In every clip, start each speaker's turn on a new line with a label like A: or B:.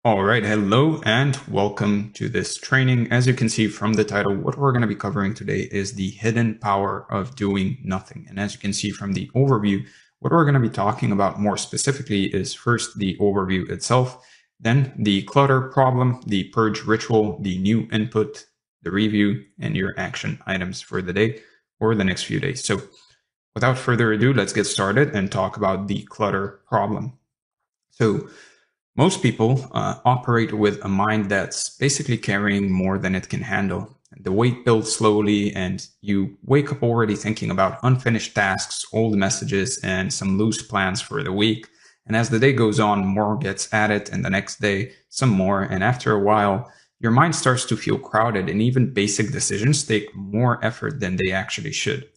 A: All right, hello and welcome to this training. As you can see from the title, what we're going to be covering today is the hidden power of doing nothing. And as you can see from the overview, what we're going to be talking about more specifically is first the overview itself, then the clutter problem, the purge ritual, the new input, the review, and your action items for the day or the next few days. So without further ado, let's get started and talk about the clutter problem. So most people operate with a mind that's basically carrying more than it can handle. The weight builds slowly, and you wake up already thinking about unfinished tasks, old messages, and some loose plans for the week. And as the day goes on, more gets added, and the next day, some more. And after a while, your mind starts to feel crowded, and even basic decisions take more effort than they actually should.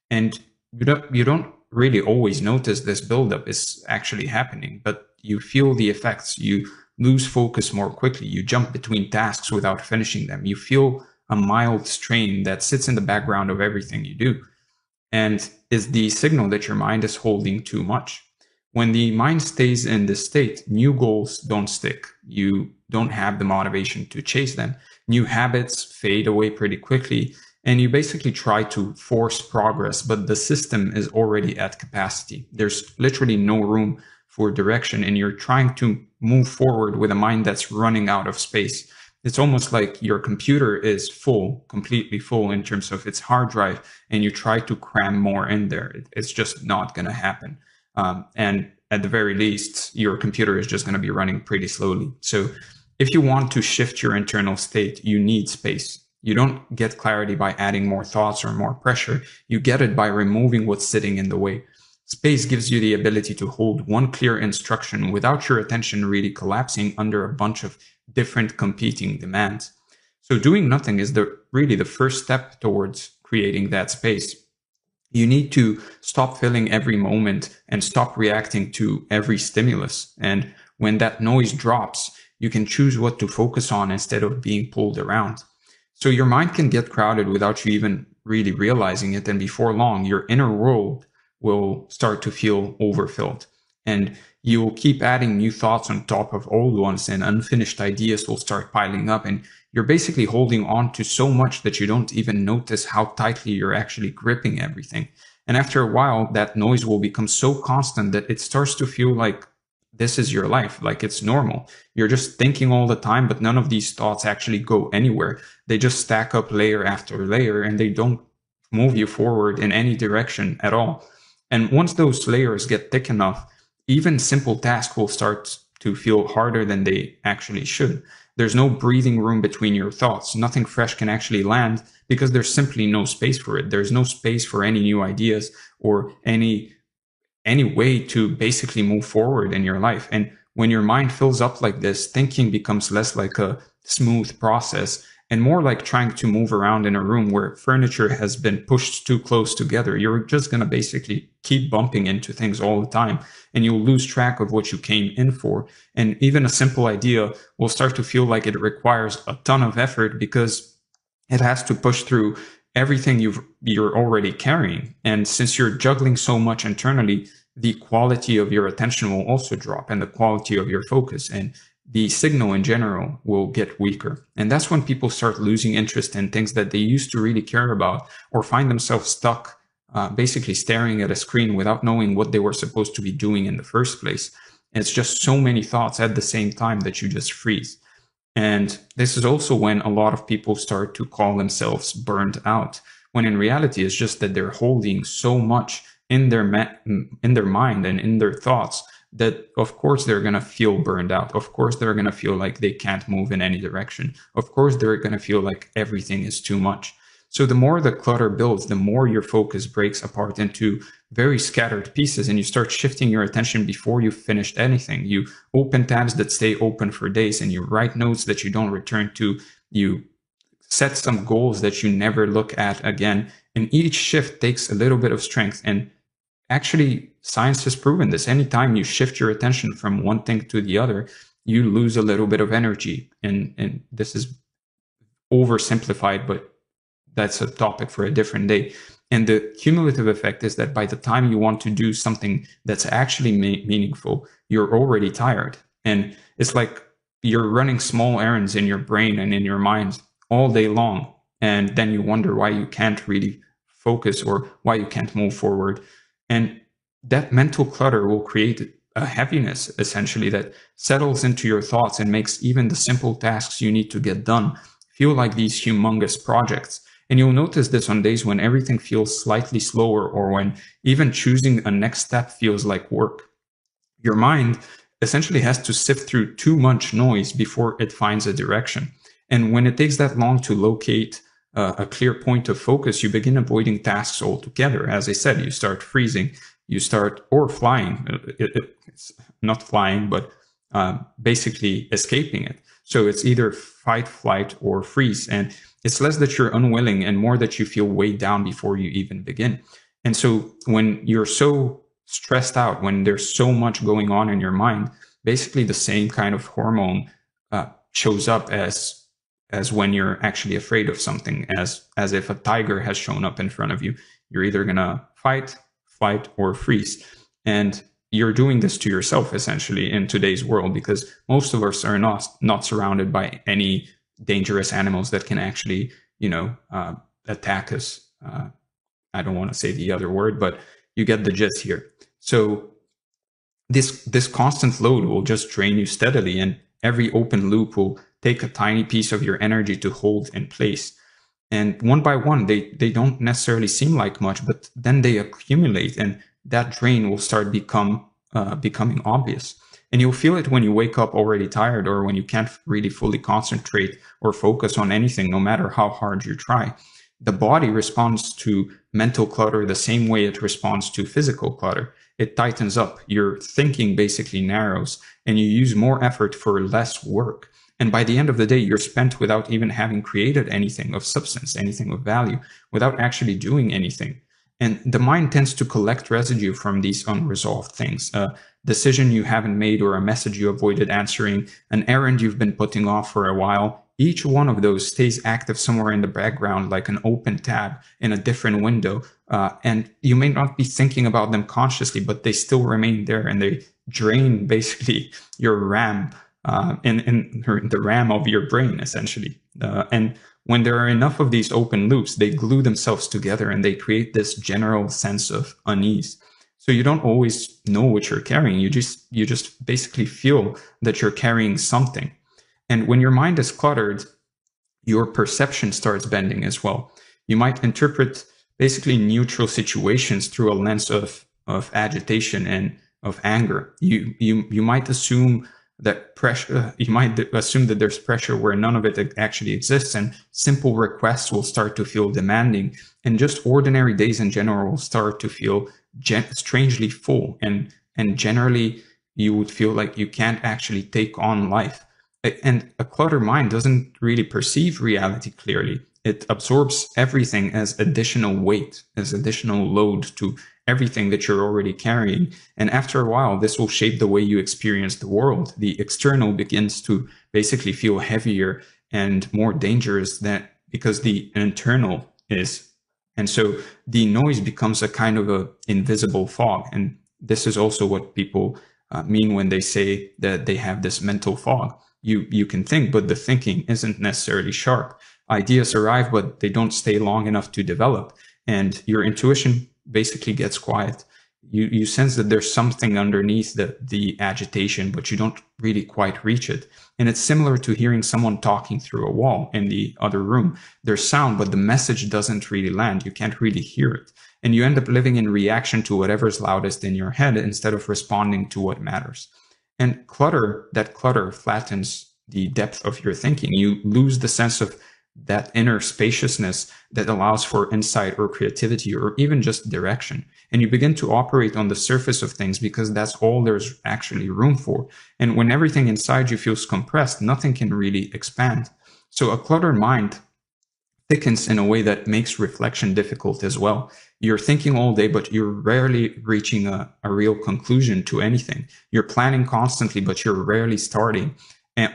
A: And you don't really always notice this buildup is actually happening, but you feel the effects. You lose focus more quickly. You jump between tasks without finishing them. You feel a mild strain that sits in the background of everything you do and is the signal that your mind is holding too much. When the mind stays in this state, new goals don't stick. You don't have the motivation to chase them. New habits fade away pretty quickly, and you basically try to force progress, but the system is already at capacity. There's literally no room for direction, and you're trying to move forward with a mind that's running out of space. It's almost like your computer is full, completely full in terms of its hard drive, and you try to cram more in there. It's just not going to happen. And at the very least, your computer is just going to be running pretty slowly. So if you want to shift your internal state, you need space. You don't get clarity by adding more thoughts or more pressure. You get it by removing what's sitting in the way. Space gives you the ability to hold one clear instruction without your attention really collapsing under a bunch of different competing demands. So doing nothing is really the first step towards creating that space. You need to stop filling every moment and stop reacting to every stimulus. And when that noise drops, you can choose what to focus on instead of being pulled around. So your mind can get crowded without you even really realizing it. And before long, your inner world will start to feel overfilled. And you will keep adding new thoughts on top of old ones, and unfinished ideas will start piling up. And you're basically holding on to so much that you don't even notice how tightly you're actually gripping everything. And after a while, that noise will become so constant that it starts to feel like this is your life, like it's normal. You're just thinking all the time, but none of these thoughts actually go anywhere. They just stack up layer after layer, and they don't move you forward in any direction at all. And once those layers get thick enough, even simple tasks will start to feel harder than they actually should. There's no breathing room between your thoughts. Nothing fresh can actually land because there's simply no space for it. There's no space for any new ideas or any way to basically move forward in your life. And when your mind fills up like this, thinking becomes less like a smooth process and more like trying to move around in a room where furniture has been pushed too close together. You're just going to basically keep bumping into things all the time, and you'll lose track of what you came in for. And even a simple idea will start to feel like it requires a ton of effort because it has to push through everything you're already carrying. And since you're juggling so much internally, the quality of your attention will also drop, and the quality of your focus, and the signal in general will get weaker. And that's when people start losing interest in things that they used to really care about, or find themselves stuck basically staring at a screen without knowing what they were supposed to be doing in the first place. And it's just so many thoughts at the same time that you just freeze. And this is also when a lot of people start to call themselves burned out, when in reality it's just that they're holding so much in their mind and in their thoughts that of course they're going to feel burned out. Of course they're going to feel like they can't move in any direction. Of course they're going to feel like everything is too much. So the more the clutter builds, the more your focus breaks apart into very scattered pieces, and you start shifting your attention before you've finished anything. You open tabs that stay open for days, and you write notes that you don't return to. You set some goals that you never look at again. And each shift takes a little bit of strength. And actually, science has proven this. Anytime you shift your attention from one thing to the other, you lose a little bit of energy. And this is oversimplified, but that's a topic for a different day. And the cumulative effect is that by the time you want to do something that's actually meaningful, you're already tired. And it's like you're running small errands in your brain and in your mind all day long, and then you wonder why you can't really focus or why you can't move forward. And that mental clutter will create a heaviness essentially that settles into your thoughts and makes even the simple tasks you need to get done feel like these humongous projects. And you'll notice this on days when everything feels slightly slower or when even choosing a next step feels like work. Your mind essentially has to sift through too much noise before it finds a direction. And when it takes that long to locate a clear point of focus, you begin avoiding tasks altogether. As I said, you start freezing, you start, or flying. It's not flying, but basically escaping it. So it's either fight, flight, or freeze. And it's less that you're unwilling and more that you feel weighed down before you even begin. And so when you're so stressed out, when there's so much going on in your mind, basically the same kind of hormone shows up as when you're actually afraid of something, as if a tiger has shown up in front of you. You're either gonna fight, flight, or freeze. And you're doing this to yourself essentially in today's world, because most of us are not surrounded by any dangerous animals that can actually, attack us. I don't want to say the other word, but you get the gist here. So this constant load will just drain you steadily, and every open loop will take a tiny piece of your energy to hold in place. And one by one, they don't necessarily seem like much, but then they accumulate, and that drain will start becoming obvious. And you'll feel it when you wake up already tired, or when you can't really fully concentrate or focus on anything, no matter how hard you try. The body responds to mental clutter the same way it responds to physical clutter. It tightens up, your thinking basically narrows, and you use more effort for less work. And by the end of the day, you're spent without even having created anything of substance, anything of value, without actually doing anything. And the mind tends to collect residue from these unresolved things. A decision you haven't made, or a message you avoided answering, an errand you've been putting off for a while. Each one of those stays active somewhere in the background, like an open tab in a different window. And you may not be thinking about them consciously, but they still remain there, and they drain basically your RAM, in the RAM of your brain, essentially. And when there are enough of these open loops, they glue themselves together and they create this general sense of unease. So you don't always know what you're carrying. You just basically feel that you're carrying something. And when your mind is cluttered, your perception starts bending as well. You might interpret basically neutral situations through a lens of agitation and of anger. You might assume that pressure, you might assume that there's pressure where none of it actually exists, and simple requests will start to feel demanding, and just ordinary days in general will start to feel strangely full, and generally you would feel like you can't actually take on life. And a cluttered mind doesn't really perceive reality clearly. It absorbs everything as additional weight, as additional load to everything that you're already carrying. And after a while, this will shape the way you experience the world. The external begins to basically feel heavier and more dangerous because the internal is. And so the noise becomes a kind of a invisible fog. And this is also what people mean when they say that they have this mental fog. You can think, but the thinking isn't necessarily sharp. Ideas arrive, but they don't stay long enough to develop. And your intuition basically gets quiet. You sense that there's something underneath the agitation, but you don't really quite reach it. And it's similar to hearing someone talking through a wall in the other room. There's sound, but the message doesn't really land. You can't really hear it. And you end up living in reaction to whatever's loudest in your head instead of responding to what matters. And that clutter flattens the depth of your thinking. You lose the sense of that inner spaciousness that allows for insight or creativity or even just direction. And you begin to operate on the surface of things because that's all there's actually room for. And when everything inside you feels compressed, nothing can really expand. So a cluttered mind thickens in a way that makes reflection difficult as well. You're thinking all day, but you're rarely reaching a real conclusion to anything. You're planning constantly, but you're rarely starting.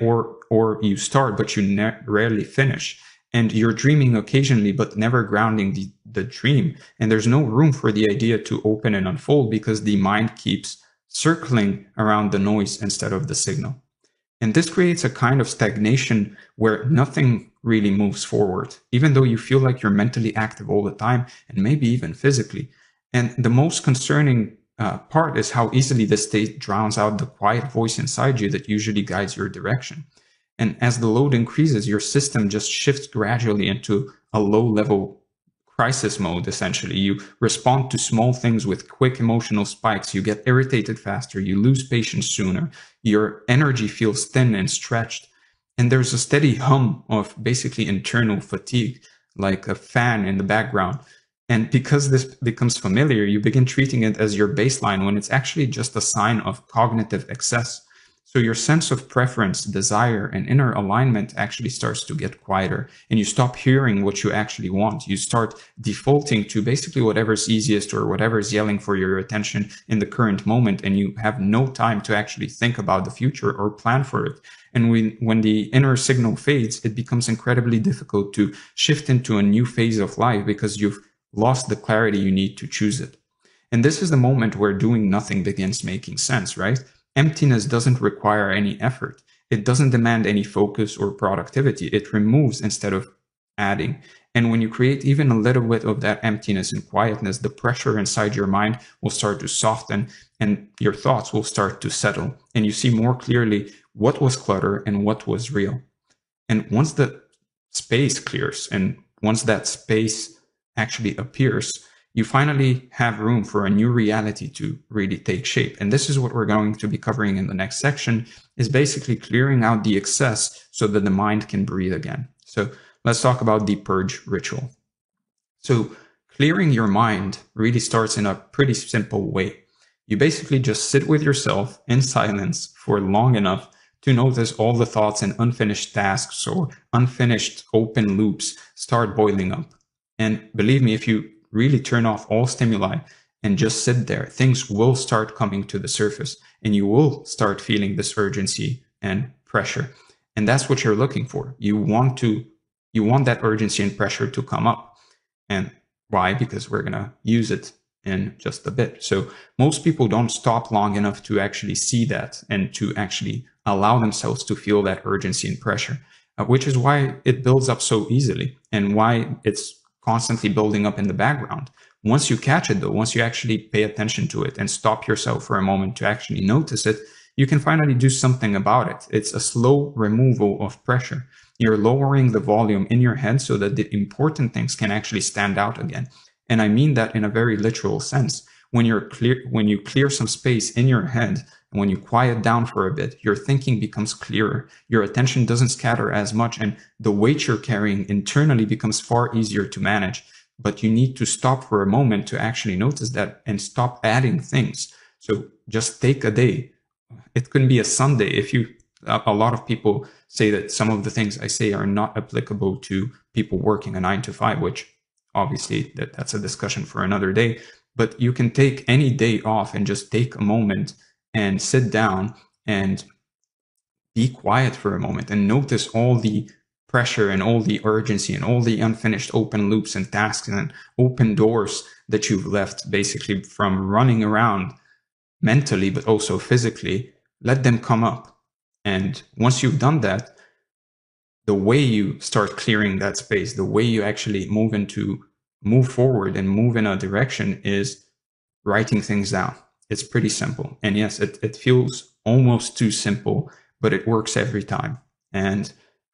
A: Or you start, but you rarely finish. And you're dreaming occasionally, but never grounding the dream. And there's no room for the idea to open and unfold because the mind keeps circling around the noise instead of the signal. And this creates a kind of stagnation where nothing really moves forward, even though you feel like you're mentally active all the time and maybe even physically. And the most concerning part is how easily this state drowns out the quiet voice inside you that usually guides your direction. And as the load increases, your system just shifts gradually into a low-level crisis mode, essentially. You respond to small things with quick emotional spikes. You get irritated faster. You lose patience sooner. Your energy feels thin and stretched. And there's a steady hum of basically internal fatigue, like a fan in the background. And because this becomes familiar, you begin treating it as your baseline when it's actually just a sign of cognitive excess. So your sense of preference, desire, and inner alignment actually starts to get quieter, and you stop hearing what you actually want. You start defaulting to basically whatever's easiest or whatever's yelling for your attention in the current moment, and you have no time to actually think about the future or plan for it. And when the inner signal fades, it becomes incredibly difficult to shift into a new phase of life because you've lost the clarity you need to choose it. And this is the moment where doing nothing begins making sense, right? Emptiness doesn't require any effort. It doesn't demand any focus or productivity. It removes instead of adding. And when you create even a little bit of that emptiness and quietness, the pressure inside your mind will start to soften and your thoughts will start to settle. And you see more clearly what was clutter and what was real. And once the space clears and once that space actually appears, you finally have room for a new reality to really take shape. And this is what we're going to be covering in the next section, is basically clearing out the excess so that the mind can breathe again. So let's talk about the purge ritual. So clearing your mind really starts in a pretty simple way. You basically just sit with yourself in silence for long enough to notice all the thoughts and unfinished tasks or unfinished open loops start boiling up. And believe me, if you really turn off all stimuli and just sit there, things will start coming to the surface and you will start feeling this urgency and pressure. And that's what you're looking for. You want that urgency and pressure to come up. And why? Because we're going to use it in just a bit. So most people don't stop long enough to actually see that and to actually allow themselves to feel that urgency and pressure, which is why it builds up so easily and why it's constantly building up in the background. Once you catch it though, once you actually pay attention to it and stop yourself for a moment to actually notice it, you can finally do something about it. It's a slow removal of pressure. You're lowering the volume in your head so that the important things can actually stand out again. And I mean that in a very literal sense. When you clear some space in your head, and when you quiet down for a bit, your thinking becomes clearer. Your attention doesn't scatter as much, and the weight you're carrying internally becomes far easier to manage. But you need to stop for a moment to actually notice that and stop adding things. So just take a day. It couldn't be a Sunday. A lot of people say that some of the things I say are not applicable to people working a 9 to 5, which obviously that's a discussion for another day. But you can take any day off and just take a moment and sit down and be quiet for a moment and notice all the pressure and all the urgency and all the unfinished open loops and tasks and open doors that you've left basically from running around mentally, but also physically. Let them come up. And once you've done that, the way you start clearing that space, the way you actually move forward and move in a direction is writing things down. It's pretty simple. And yes, it feels almost too simple, but it works every time. And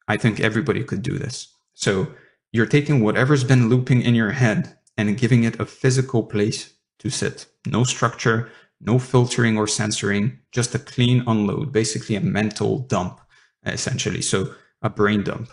A: I think everybody could do this. So you're taking whatever's been looping in your head and giving it a physical place to sit. No structure, no filtering or censoring, just a clean unload, basically a mental dump, essentially. So a brain dump.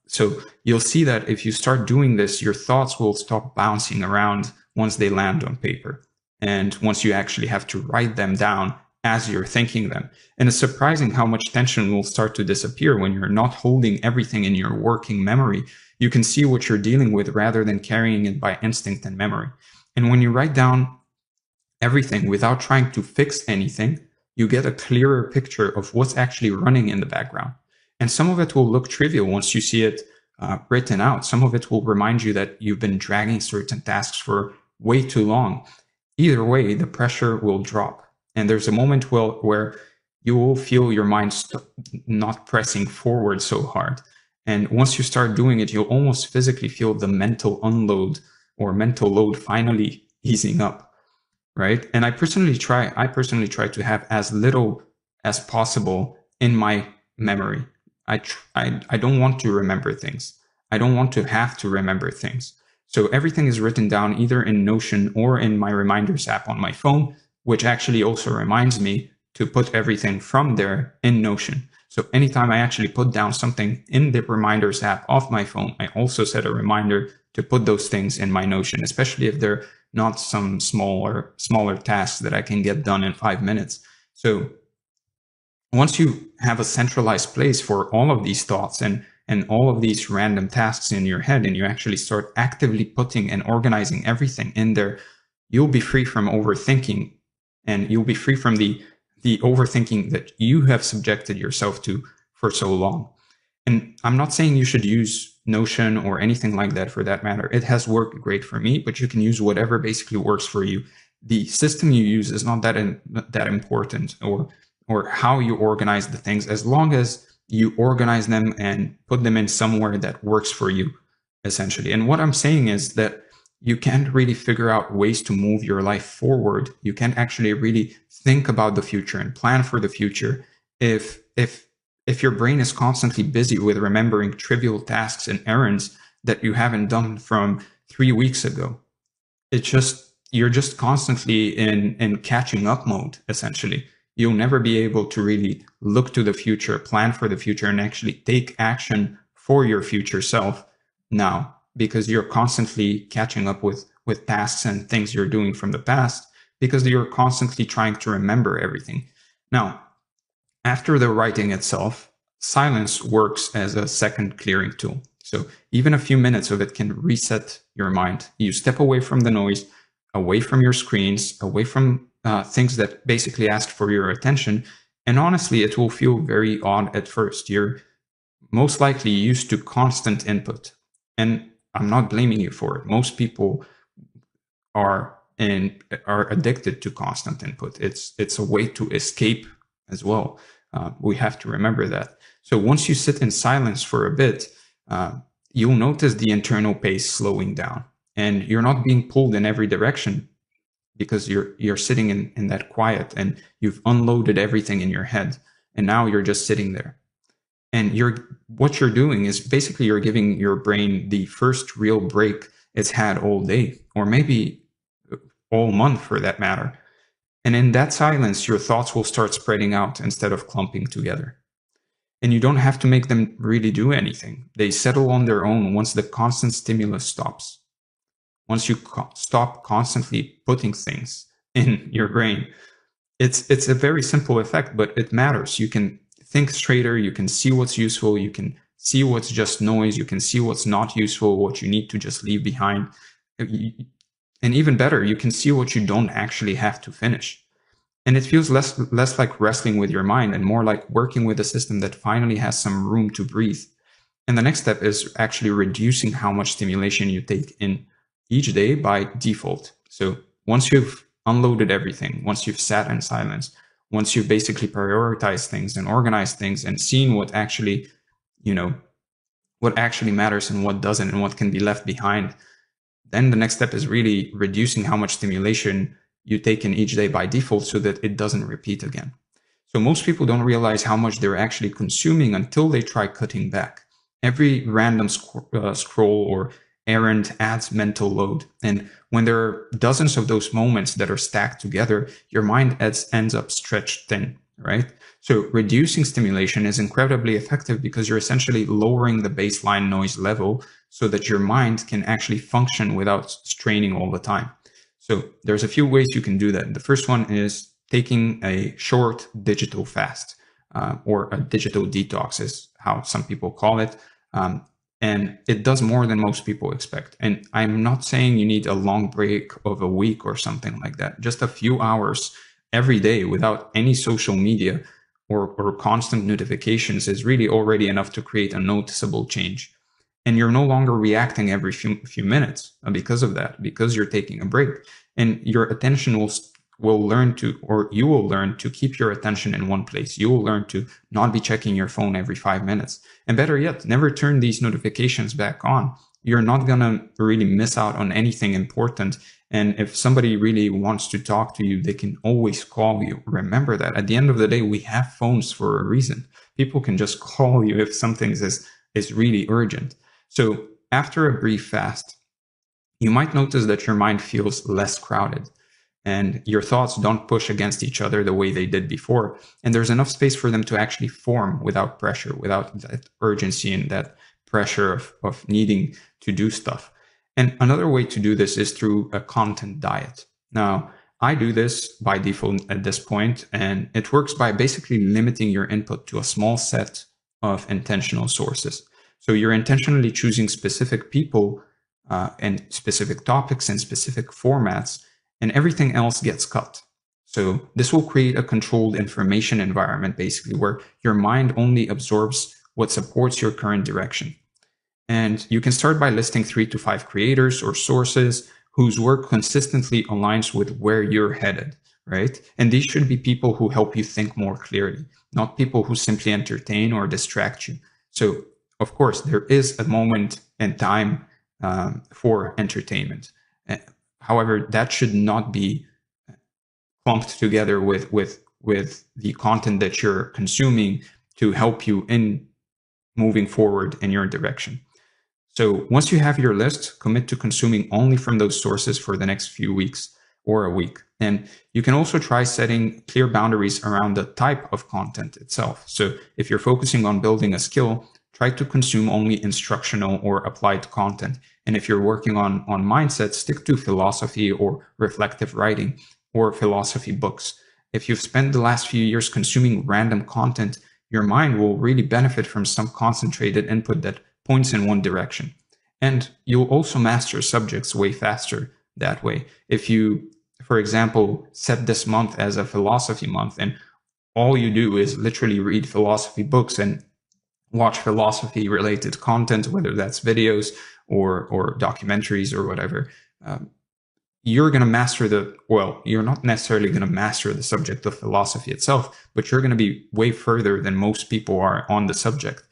A: So you'll see that if you start doing this, your thoughts will stop bouncing around once they land on paper. And once you actually have to write them down as you're thinking them. And it's surprising how much tension will start to disappear when you're not holding everything in your working memory. You can see what you're dealing with rather than carrying it by instinct and memory. And when you write down everything without trying to fix anything, you get a clearer picture of what's actually running in the background. And some of it will look trivial once you see it written out. Some of it will remind you that you've been dragging certain tasks for way too long. Either way, the pressure will drop. And there's a moment where you will feel your mind not pressing forward so hard. And once you start doing it, you'll almost physically feel the mental unload or mental load finally easing up, right? And I personally try to have as little as possible in my memory. I don't want to remember things. I don't want to have to remember things. So everything is written down either in Notion or in my reminders app on my phone, which actually also reminds me to put everything from there in Notion. So anytime I actually put down something in the reminders app of my phone, I also set a reminder to put those things in my Notion, especially if they're not some smaller tasks that I can get done in 5 minutes. So once you have a centralized place for all of these thoughts and all of these random tasks in your head, and you actually start actively putting and organizing everything in there, you'll be free from overthinking, and you'll be free from the overthinking that you have subjected yourself to for so long. And I'm not saying you should use Notion or anything like that for that matter. It has worked great for me, but you can use whatever basically works for you. The system you use is not that important, or how you organize the things, as long as you organize them and put them in somewhere that works for you, essentially. And what I'm saying is that you can't really figure out ways to move your life forward. You can't actually really think about the future and plan for the future if your brain is constantly busy with remembering trivial tasks and errands that you haven't done from 3 weeks ago. You're just constantly in catching up mode, essentially. You'll never be able to really look to the future, plan for the future, and actually take action for your future self now, because you're constantly catching up with tasks and things you're doing from the past, because you're constantly trying to remember everything. Now, after the writing itself, silence works as a second clearing tool. So even a few minutes of it can reset your mind. You step away from the noise, away from your screens, away from things that basically ask for your attention. And honestly, it will feel very odd at first. You're most likely used to constant input. And I'm not blaming you for it. Most people are addicted to constant input. It's a way to escape as well. We have to remember that. So once you sit in silence for a bit, you'll notice the internal pace slowing down, and you're not being pulled in every direction, because you're sitting in that quiet, and you've unloaded everything in your head, and now you're just sitting there. And what you're doing is basically you're giving your brain the first real break it's had all day, or maybe all month for that matter. And in that silence, your thoughts will start spreading out instead of clumping together. And you don't have to make them really do anything. They settle on their own once the constant stimulus stops. Once you stop constantly putting things in your brain, it's a very simple effect, but it matters. You can think straighter, you can see what's useful, you can see what's just noise, you can see what's not useful, what you need to just leave behind. And even better, you can see what you don't actually have to finish. And it feels less like wrestling with your mind and more like working with a system that finally has some room to breathe. And the next step is actually reducing how much stimulation you take in each day by default. So once you've unloaded everything, once you've sat in silence, once you've basically prioritized things and organized things and seen what actually, what actually matters and what doesn't and what can be left behind, then the next step is really reducing how much stimulation you take in each day by default so that it doesn't repeat again. So most people don't realize how much they're actually consuming until they try cutting back. Every random scroll or errand adds mental load. And when there are dozens of those moments that are stacked together, your mind ends up stretched thin, right? So reducing stimulation is incredibly effective because you're essentially lowering the baseline noise level so that your mind can actually function without straining all the time. So there's a few ways you can do that. The first one is taking a short digital fast, or a digital detox is how some people call it. And it does more than most people expect. And I'm not saying you need a long break of a week or something like that. Just a few hours every day without any social media or constant notifications is really already enough to create a noticeable change. And you're no longer reacting every few minutes because of that, because you're taking a break. And your attention will will learn to, or you will learn to keep your attention in one place. You will learn to not be checking your phone every 5 minutes. And better yet, never turn these notifications back on. You're not going to really miss out on anything important. And if somebody really wants to talk to you, they can always call you. Remember that at the end of the day, we have phones for a reason. People can just call you if something is really urgent. So after a brief fast, you might notice that your mind feels less crowded and your thoughts don't push against each other the way they did before. And there's enough space for them to actually form without pressure, without that urgency and that pressure of needing to do stuff. And another way to do this is through a content diet. Now, I do this by default at this point, and it works by basically limiting your input to a small set of intentional sources. So you're intentionally choosing specific people and specific topics and specific formats, and everything else gets cut. So this will create a controlled information environment, basically, where your mind only absorbs what supports your current direction. And you can start by listing 3 to 5 creators or sources whose work consistently aligns with where you're headed, right? And these should be people who help you think more clearly, not people who simply entertain or distract you. So, of course, there is a moment and time for entertainment. However, that should not be clumped together with the content that you're consuming to help you in moving forward in your direction. So once you have your list, commit to consuming only from those sources for the next few weeks or a week. And you can also try setting clear boundaries around the type of content itself. So if you're focusing on building a skill, try to consume only instructional or applied content. And if you're working on mindset, stick to philosophy or reflective writing or philosophy books. If you've spent the last few years consuming random content, your mind will really benefit from some concentrated input that points in one direction. And you'll also master subjects way faster that way. If you, for example, set this month as a philosophy month and all you do is literally read philosophy books and watch philosophy related content, whether that's videos or documentaries or whatever, you're going to master you're not necessarily going to master the subject of philosophy itself, but you're going to be way further than most people are on the subject.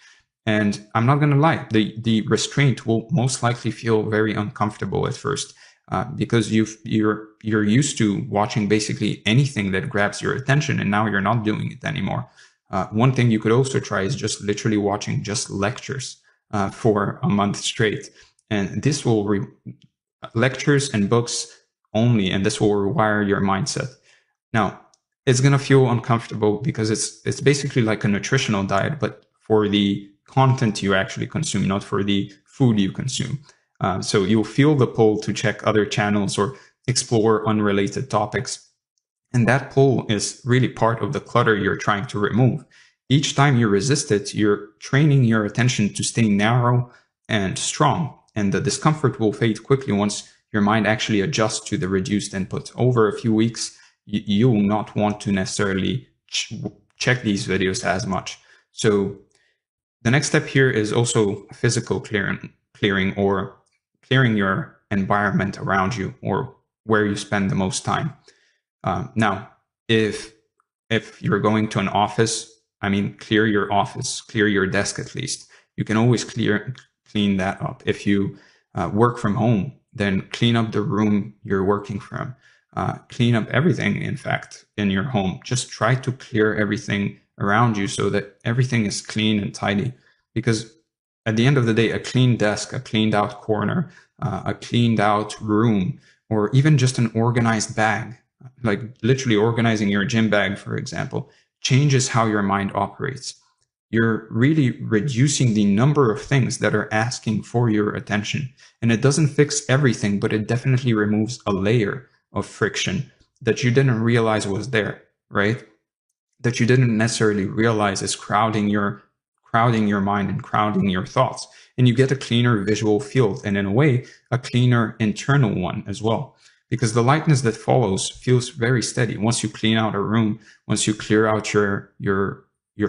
A: And I'm not going to lie, the restraint will most likely feel very uncomfortable at first because you're used to watching basically anything that grabs your attention, and now you're not doing it anymore. One thing you could also try is just literally watching just lectures for a month straight. And this will lectures and books only, and this will rewire your mindset. Now, it's going to feel uncomfortable because it's basically like a nutritional diet, but for the content you actually consume, not for the food you consume. So you'll feel the pull to check other channels or explore unrelated topics. And that pull is really part of the clutter you're trying to remove. Each time you resist it, you're training your attention to stay narrow and strong. And the discomfort will fade quickly once your mind actually adjusts to the reduced input. Over a few weeks, you will not want to necessarily check these videos as much. So the next step here is also physical clearing or clearing your environment around you or where you spend the most time. Now, if you're going to an office, clear your office, clear your desk at least. You can always clean that up. If you work from home, then clean up the room you're working from. Clean up everything, in fact, in your home. Just try to clear everything around you so that everything is clean and tidy. Because at the end of the day, a clean desk, a cleaned out corner, a cleaned out room, or even just an organized bag, like literally organizing your gym bag, for example, changes how your mind operates. You're really reducing the number of things that are asking for your attention. And it doesn't fix everything, but it definitely removes a layer of friction that you didn't realize was there, right? That you didn't necessarily realize is crowding your mind and crowding your thoughts. And you get a cleaner visual field, and in a way, a cleaner internal one as well. Because the lightness that follows feels very steady. Once you clean out a room, once you clear out your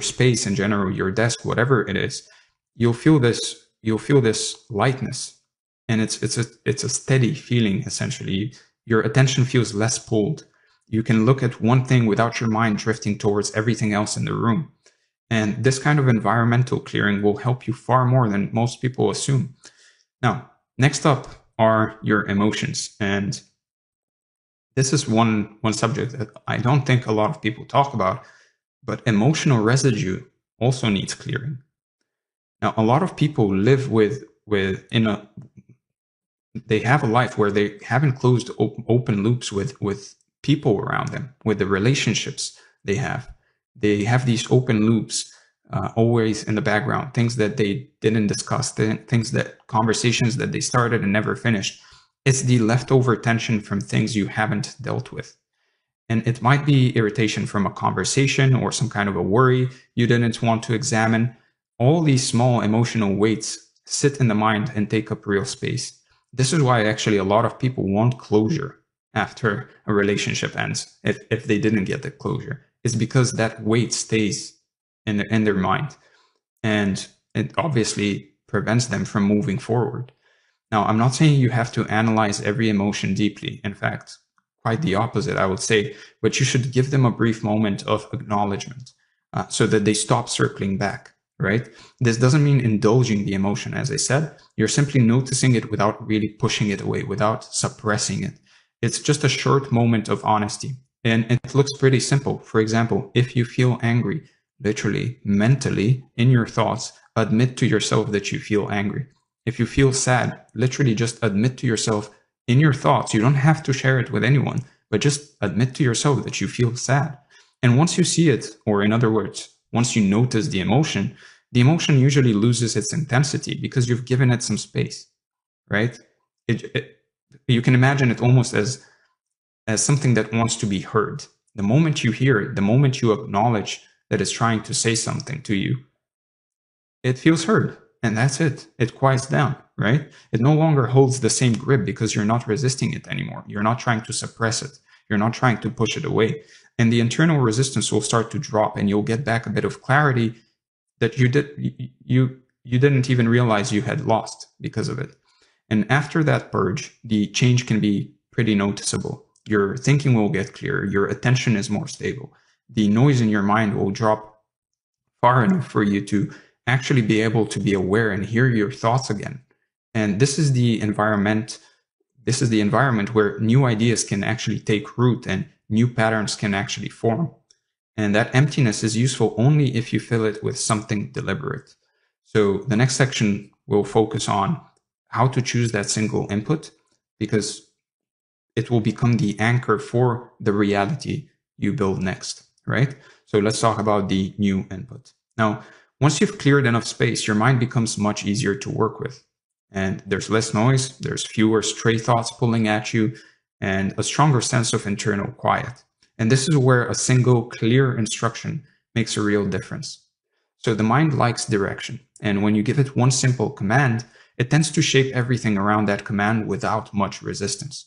A: space in general, your desk, whatever it is, you'll feel this lightness, and it's a steady feeling. Essentially, your attention feels less pulled, You can look at one thing without your mind drifting towards everything else in the room. And this kind of environmental clearing will help you far more than most people assume. Now, next up are your emotions. And this is one subject that I don't think a lot of people talk about, but emotional residue also needs clearing. Now, a lot of people live they have a life where they haven't closed open loops with people around them, with the relationships they have. They have these open loops always in the background, things that they didn't discuss, conversations that they started and never finished. It's the leftover tension from things you haven't dealt with. And it might be irritation from a conversation or some kind of a worry you didn't want to examine. All these small emotional weights sit in the mind and take up real space. This is why actually a lot of people want closure after a relationship ends, if they didn't get the closure. It's because that weight stays in their mind. And it obviously prevents them from moving forward. Now, I'm not saying you have to analyze every emotion deeply. In fact, quite the opposite, I would say. But you should give them a brief moment of acknowledgement so that they stop circling back, right? This doesn't mean indulging the emotion, as I said. You're simply noticing it without really pushing it away, without suppressing it. It's just a short moment of honesty. And it looks pretty simple. For example, if you feel angry, literally, mentally, in your thoughts, admit to yourself that you feel angry. If you feel sad, literally just admit to yourself in your thoughts. You don't have to share it with anyone, but just admit to yourself that you feel sad. And once you see it, or in other words, once you notice the emotion usually loses its intensity because you've given it some space, right? You can imagine it almost as something that wants to be heard. The moment you hear it, the moment you acknowledge that it's trying to say something to you, it feels heard. And that's it. It quiets down, right? It no longer holds the same grip because you're not resisting it anymore. You're not trying to suppress it. You're not trying to push it away. And the internal resistance will start to drop, and you'll get back a bit of clarity that you didn't even realize you had lost because of it. And after that purge, the change can be pretty noticeable. Your thinking will get clearer. Your attention is more stable. The noise in your mind will drop far enough for you to actually be able to be aware and hear your thoughts again. And this is the environment where new ideas can actually take root and new patterns can actually form. And that emptiness is useful only if you fill it with something deliberate. So the next section will focus on how to choose that single input, because it will become the anchor for the reality you build next, right? So let's talk about the new input. Now, once you've cleared enough space, your mind becomes much easier to work with. And there's less noise, there's fewer stray thoughts pulling at you, and a stronger sense of internal quiet. And this is where a single clear instruction makes a real difference. So the mind likes direction. And when you give it one simple command, it tends to shape everything around that command without much resistance.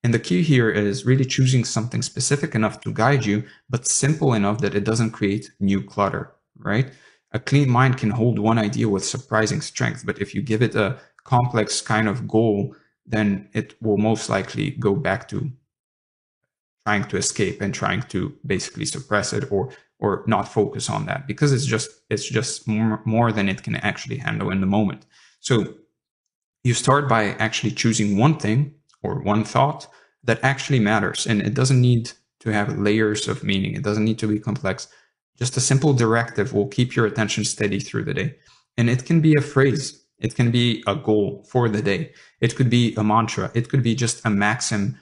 A: And the key here is really choosing something specific enough to guide you, but simple enough that it doesn't create new clutter, right? A clean mind can hold one idea with surprising strength, but if you give it a complex kind of goal, then it will most likely go back to trying to escape and trying to basically suppress it or not focus on that, because it's just more than it can actually handle in the moment. So you start by actually choosing one thing or one thought that actually matters, and it doesn't need to have layers of meaning. It doesn't need to be complex. Just a simple directive will keep your attention steady through the day. And it can be a phrase. It can be a goal for the day. It could be a mantra. It could be just a maxim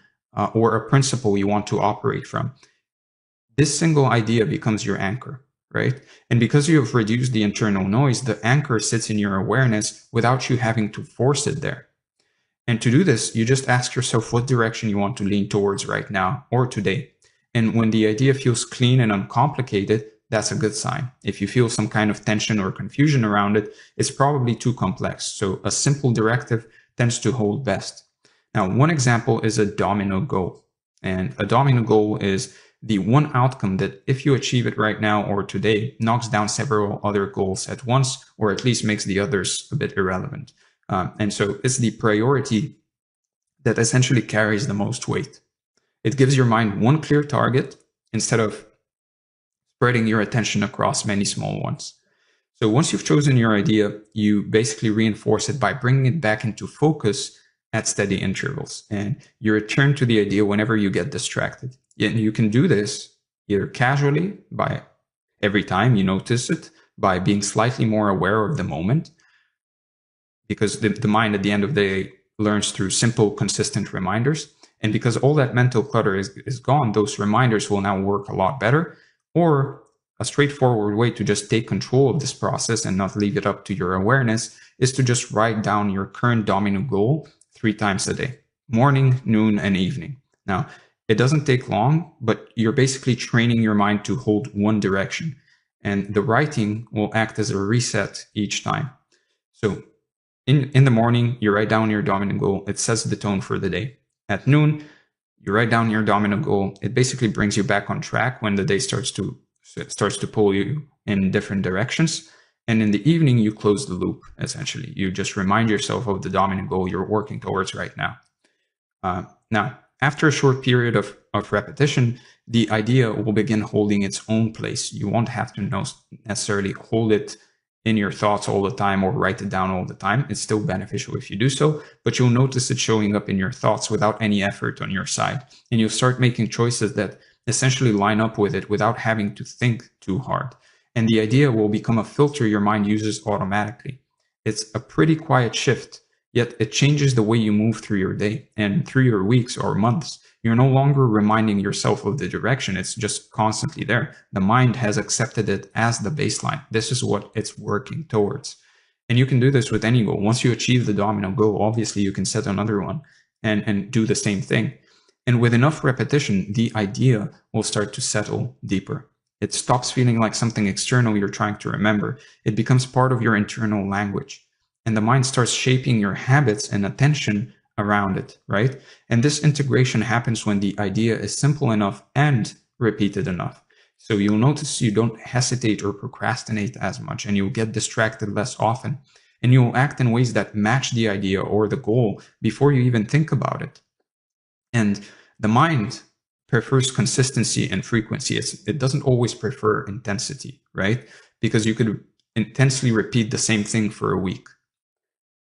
A: or a principle you want to operate from. This single idea becomes your anchor, right? And because you have reduced the internal noise, the anchor sits in your awareness without you having to force it there. And to do this, you just ask yourself what direction you want to lean towards right now or today. And when the idea feels clean and uncomplicated, that's a good sign. If you feel some kind of tension or confusion around it, it's probably too complex. So a simple directive tends to hold best. Now, one example is a domino goal. And a domino goal is the one outcome that if you achieve it right now or today, knocks down several other goals at once, or at least makes the others a bit irrelevant. And so it's the priority that essentially carries the most weight. It gives your mind one clear target instead of spreading your attention across many small ones. So once you've chosen your idea, you basically reinforce it by bringing it back into focus at steady intervals. And you return to the idea whenever you get distracted. And you can do this either casually, by every time you notice it, by being slightly more aware of the moment, because the mind at the end of the day learns through simple, consistent reminders. And because all that mental clutter is gone, those reminders will now work a lot better. Or a straightforward way to just take control of this process and not leave it up to your awareness is to just write down your current domino goal 3 times a day, morning, noon, and evening. Now, it doesn't take long, but you're basically training your mind to hold one direction. And the writing will act as a reset each time. So in the morning, you write down your domino goal. It sets the tone for the day. At noon, you write down your domino goal. It basically brings you back on track when the day starts to pull you in different directions. And in the evening, you close the loop, essentially. You just remind yourself of the dominant goal you're working towards right now. Now, after a short period of repetition, the idea will begin holding its own place. You won't have to necessarily hold it in your thoughts all the time or write it down all the time. It's still beneficial if you do so, but you'll notice it showing up in your thoughts without any effort on your side. And you'll start making choices that essentially line up with it without having to think too hard. And the idea will become a filter your mind uses automatically. It's a pretty quiet shift, yet it changes the way you move through your day and through your weeks or months. You're no longer reminding yourself of the direction. It's just constantly there. The mind has accepted it as the baseline. This is what it's working towards. And you can do this with any goal. Once you achieve the domino goal, obviously you can set another one and do the same thing. And with enough repetition, the idea will start to settle deeper. It stops feeling like something external you're trying to remember. It becomes part of your internal language. And the mind starts shaping your habits and attention around it, right? And this integration happens when the idea is simple enough and repeated enough. So you'll notice you don't hesitate or procrastinate as much, and you'll get distracted less often. And you'll act in ways that match the idea or the goal before you even think about it. And the mind prefers consistency and frequency. It doesn't always prefer intensity, right? Because you could intensely repeat the same thing for a week.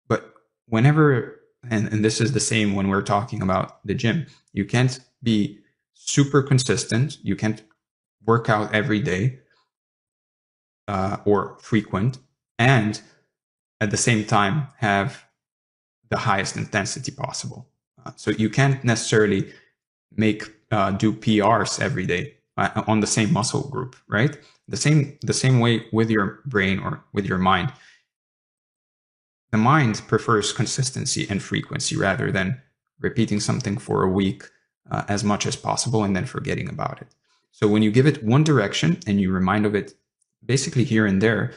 A: But whenever, and this is the same when we're talking about the gym, you can't be super consistent. You can't work out every day or frequent, and at the same time have the highest intensity possible. So you can't necessarily do PRs every day on the same muscle group, right? The same way with your brain or with your mind. The mind prefers consistency and frequency rather than repeating something for a week as much as possible and then forgetting about it. So when you give it one direction and you remind of it basically here and there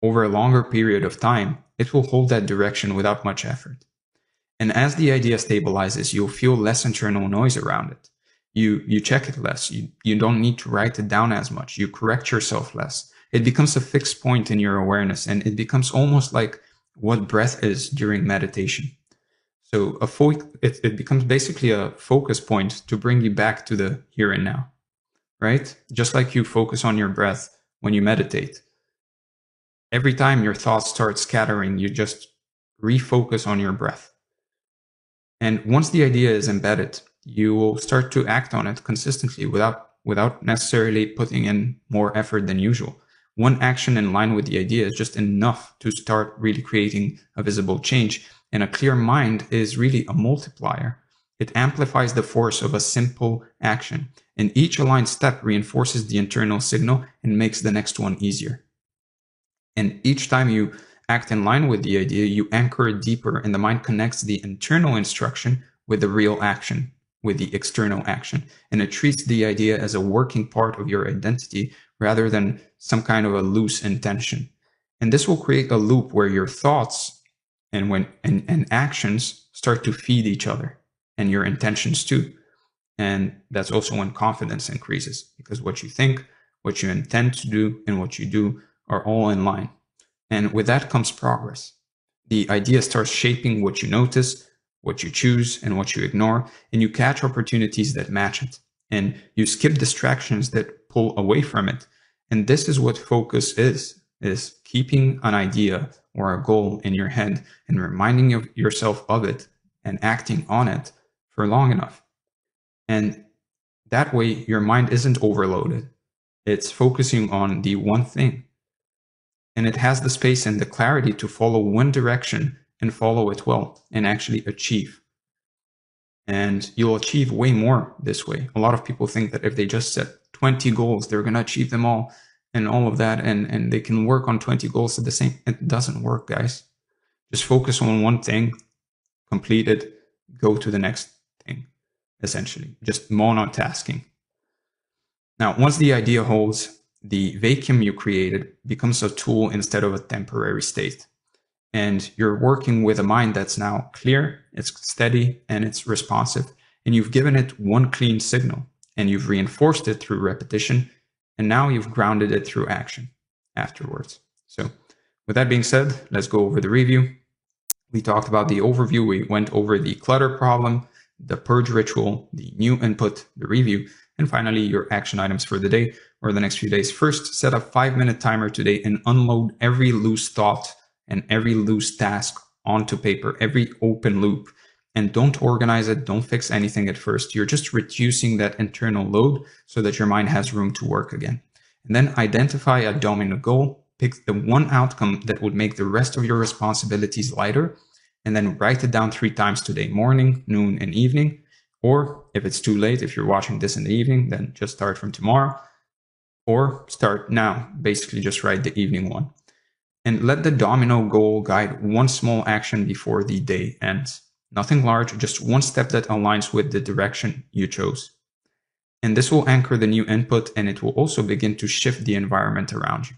A: over a longer period of time, it will hold that direction without much effort. And as the idea stabilizes, you'll feel less internal noise around it. You check it less. You don't need to write it down as much. You correct yourself less. It becomes a fixed point in your awareness, and it becomes almost like what breath is during meditation. So it becomes basically a focus point to bring you back to the here and now, right? Just like you focus on your breath when you meditate. Every time your thoughts start scattering, you just refocus on your breath. And once the idea is embedded, you will start to act on it consistently without necessarily putting in more effort than usual. One action in line with the idea is just enough to start really creating a visible change. And a clear mind is really a multiplier. It amplifies the force of a simple action. And each aligned step reinforces the internal signal and makes the next one easier. And each time you act in line with the idea, you anchor it deeper, and the mind connects the internal instruction with the real action, with the external action. And it treats the idea as a working part of your identity rather than some kind of a loose intention. And this will create a loop where your thoughts and actions start to feed each other, and your intentions too. And that's also when confidence increases, because what you think, what you intend to do, and what you do are all in line. And with that comes progress. The idea starts shaping what you notice, what you choose and what you ignore, and you catch opportunities that match it, and you skip distractions that pull away from it. And this is what focus is keeping an idea or a goal in your head and reminding yourself of it and acting on it for long enough. And that way your mind isn't overloaded. It's focusing on the one thing. And it has the space and the clarity to follow one direction and follow it well and actually achieve. And you'll achieve way more this way. A lot of people think that if they just set 20 goals, they're going to achieve them all and all of that, and they can work on 20 goals at the same. It doesn't work, guys. Just focus on one thing, complete it, go to the next thing, essentially. Just monotasking. Now, once the idea holds, the vacuum you created becomes a tool instead of a temporary state. And you're working with a mind that's now clear, it's steady, and it's responsive. And you've given it one clean signal, and you've reinforced it through repetition, and now you've grounded it through action afterwards. So with that being said, let's go over the review. We talked about the overview. We went over the clutter problem, the purge ritual, the new input, the review, and finally your action items for the day or the next few days. First, set a 5-minute timer today and unload every loose thought and every loose task onto paper, every open loop. And don't organize it, don't fix anything at first. You're just reducing that internal load so that your mind has room to work again. And then identify a dominant goal, pick the one outcome that would make the rest of your responsibilities lighter, and then write it down 3 times today, morning, noon, and evening. Or if it's too late, if you're watching this in the evening, then just start from tomorrow. Or start now, basically just write the evening one. And let the domino goal guide one small action before the day ends. Nothing large, just one step that aligns with the direction you chose. And this will anchor the new input, and it will also begin to shift the environment around you.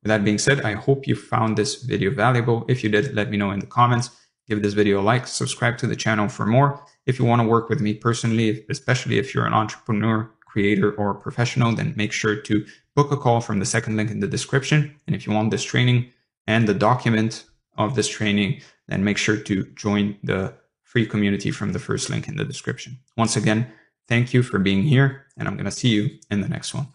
A: With that being said, I hope you found this video valuable. If you did, let me know in the comments. Give this video a like, subscribe to the channel for more. If you want to work with me personally, especially if you're an entrepreneur, creator, or professional, then make sure to book a call from the second link in the description. And if you want this training and the document of this training, then make sure to join the free community from the first link in the description. Once again, thank you for being here, and I'm going to see you in the next one.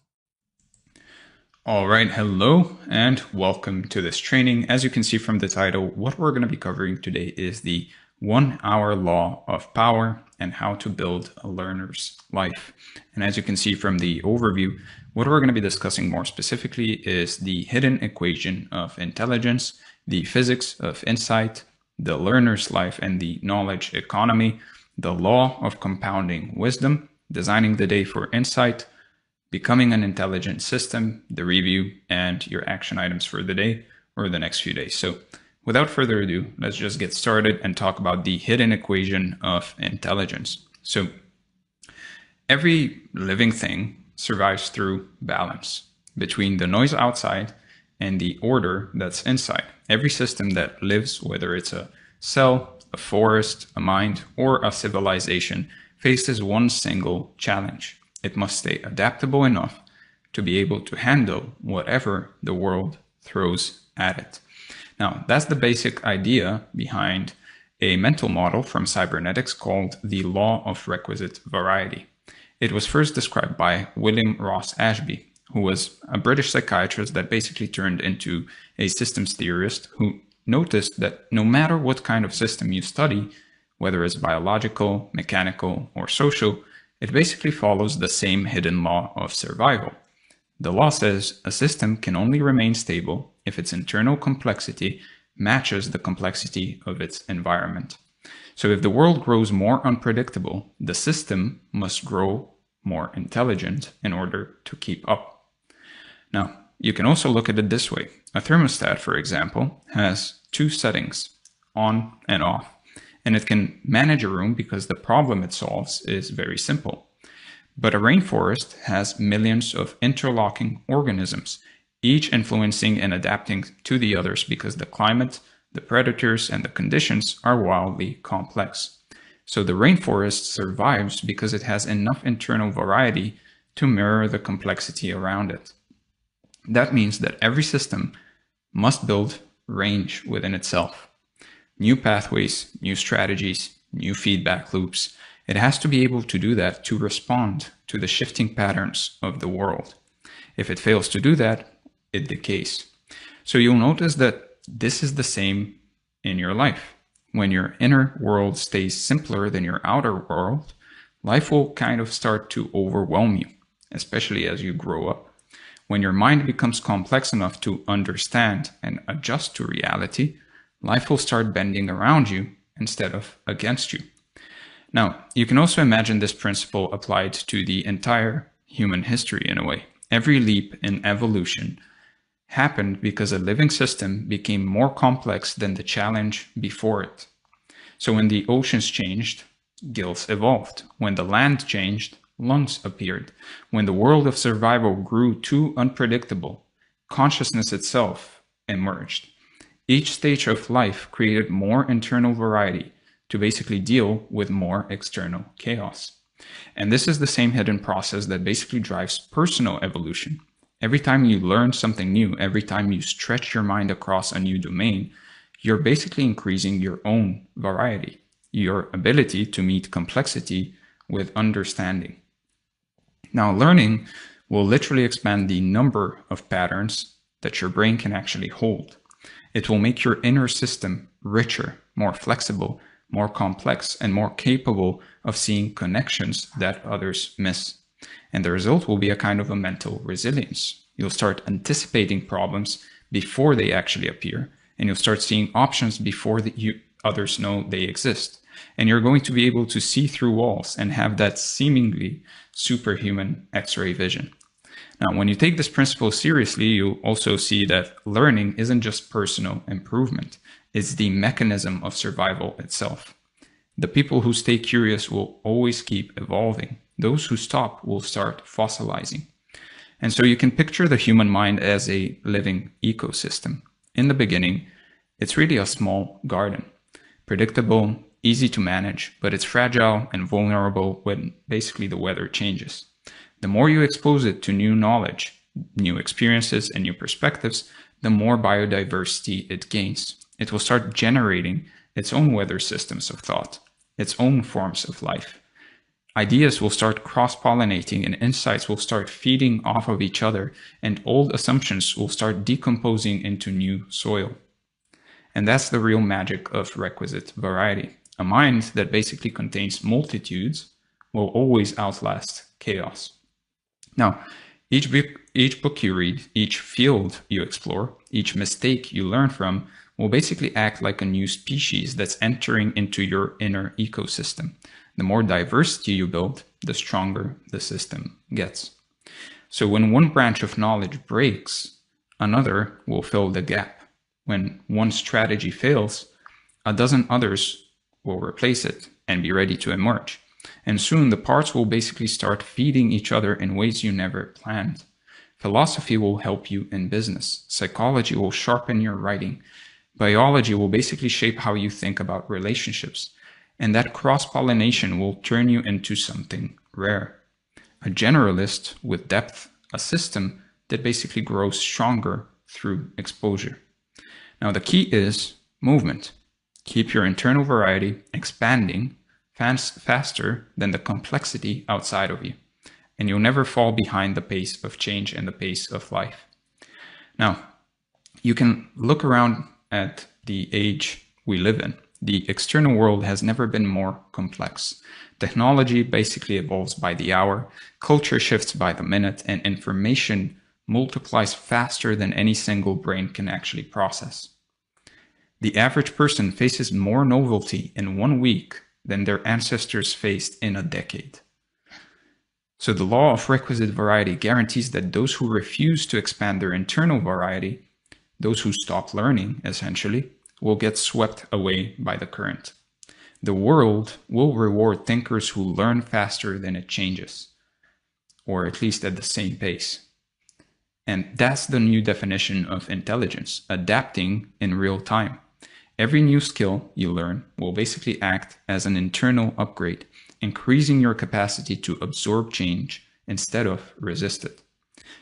A: All right, hello and welcome to this training. As you can see from the title, what we're going to be covering today is the 1-hour law of power and how to build a learner's life. And as you can see from the overview, what we're going to be discussing more specifically is the hidden equation of intelligence, the physics of insight, the learner's life and the knowledge economy, the law of compounding wisdom, designing the day for insight, becoming an intelligent system, the review, and your action items for the day or the next few days. So without further ado, let's just get started and talk about the hidden equation of intelligence. So every living thing survives through balance between the noise outside and the order that's inside. Every system that lives, whether it's a cell, a forest, a mind, or a civilization, faces one single challenge. It must stay adaptable enough to be able to handle whatever the world throws at it. Now, that's the basic idea behind a mental model from cybernetics called the law of requisite variety. It was first described by William Ross Ashby, who was a British psychiatrist that basically turned into a systems theorist who noticed that no matter what kind of system you study, whether it's biological, mechanical, or social, it basically follows the same hidden law of survival. The law says a system can only remain stable if its internal complexity matches the complexity of its environment. So if the world grows more unpredictable, the system must grow more intelligent in order to keep up. Now, you can also look at it this way. A thermostat, for example, has 2 settings, on and off, and it can manage a room because the problem it solves is very simple. But a rainforest has millions of interlocking organisms, each influencing and adapting to the others because the climate, the predators, and the conditions are wildly complex. So the rainforest survives because it has enough internal variety to mirror the complexity around it. That means that every system must build range within itself. New pathways, new strategies, new feedback loops. It has to be able to do that to respond to the shifting patterns of the world. If it fails to do that, it decays. So you'll notice that this is the same in your life. When your inner world stays simpler than your outer world, life will kind of start to overwhelm you, especially as you grow up. When your mind becomes complex enough to understand and adjust to reality, life will start bending around you instead of against you. Now, you can also imagine this principle applied to the entire human history in a way. Every leap in evolution happened because a living system became more complex than the challenge before it. So when the oceans changed, gills evolved. When the land changed, lungs appeared. When the world of survival grew too unpredictable, consciousness itself emerged. Each stage of life created more internal variety to basically deal with more external chaos. And this is the same hidden process that basically drives personal evolution. Every time you learn something new, every time you stretch your mind across a new domain, you're basically increasing your own variety, your ability to meet complexity with understanding. Now, learning will literally expand the number of patterns that your brain can actually hold. It will make your inner system richer, more flexible, more complex, and more capable of seeing connections that others miss. And the result will be a kind of a mental resilience. You'll start anticipating problems before they actually appear, and you'll start seeing options before others know they exist. And you're going to be able to see through walls and have that seemingly superhuman X-ray vision. Now, when you take this principle seriously, you'll also see that learning isn't just personal improvement. It's the mechanism of survival itself. The people who stay curious will always keep evolving. Those who stop will start fossilizing. And so you can picture the human mind as a living ecosystem. In the beginning, it's really a small garden, predictable, easy to manage, but it's fragile and vulnerable when basically the weather changes. The more you expose it to new knowledge, new experiences, and new perspectives, the more biodiversity it gains. It will start generating its own weather systems of thought, its own forms of life. Ideas will start cross-pollinating and insights will start feeding off of each other, and old assumptions will start decomposing into new soil. And that's the real magic of requisite variety. A mind that basically contains multitudes will always outlast chaos. Now, each book you read, each field you explore, each mistake you learn from will basically act like a new species that's entering into your inner ecosystem. The more diversity you build, the stronger the system gets. So when one branch of knowledge breaks, another will fill the gap. When one strategy fails, a dozen others will replace it and be ready to emerge. And soon the parts will basically start feeding each other in ways you never planned. Philosophy will help you in business. Psychology will sharpen your writing. Biology will basically shape how you think about relationships. And that cross-pollination will turn you into something rare. A generalist with depth, a system that basically grows stronger through exposure. Now the key is movement. Keep your internal variety expanding faster than the complexity outside of you. And you'll never fall behind the pace of change and the pace of life. Now, you can look around at the age we live in. The external world has never been more complex. Technology basically evolves by the hour, culture shifts by the minute, and information multiplies faster than any single brain can actually process. The average person faces more novelty in 1 week than their ancestors faced in a decade. So the law of requisite variety guarantees that those who refuse to expand their internal variety, those who stop learning, essentially, will get swept away by the current. The world will reward thinkers who learn faster than it changes, or at least at the same pace. And that's the new definition of intelligence, adapting in real time. Every new skill you learn will basically act as an internal upgrade, increasing your capacity to absorb change instead of resist it.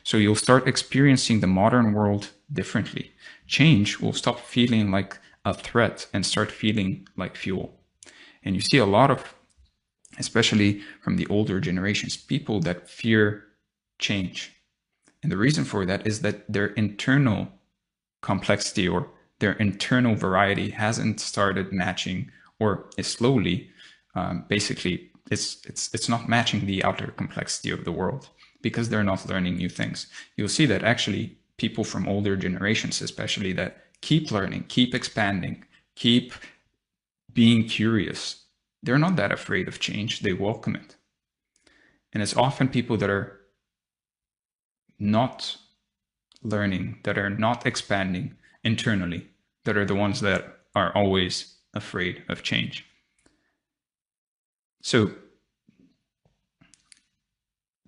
A: So you'll start experiencing the modern world differently. Change will stop feeling like a threat and start feeling like fuel. And you see a lot of, especially from the older generations, people that fear change. And the reason for that is that their internal complexity or their internal variety hasn't started matching, or is slowly, basically, it's not matching the outer complexity of the world because they're not learning new things. You'll see that actually people from older generations, especially, that keep learning, keep expanding, keep being curious, they're not that afraid of change. They welcome it. And it's often people that are not learning, that are not expanding internally, that are the ones that are always afraid of change. So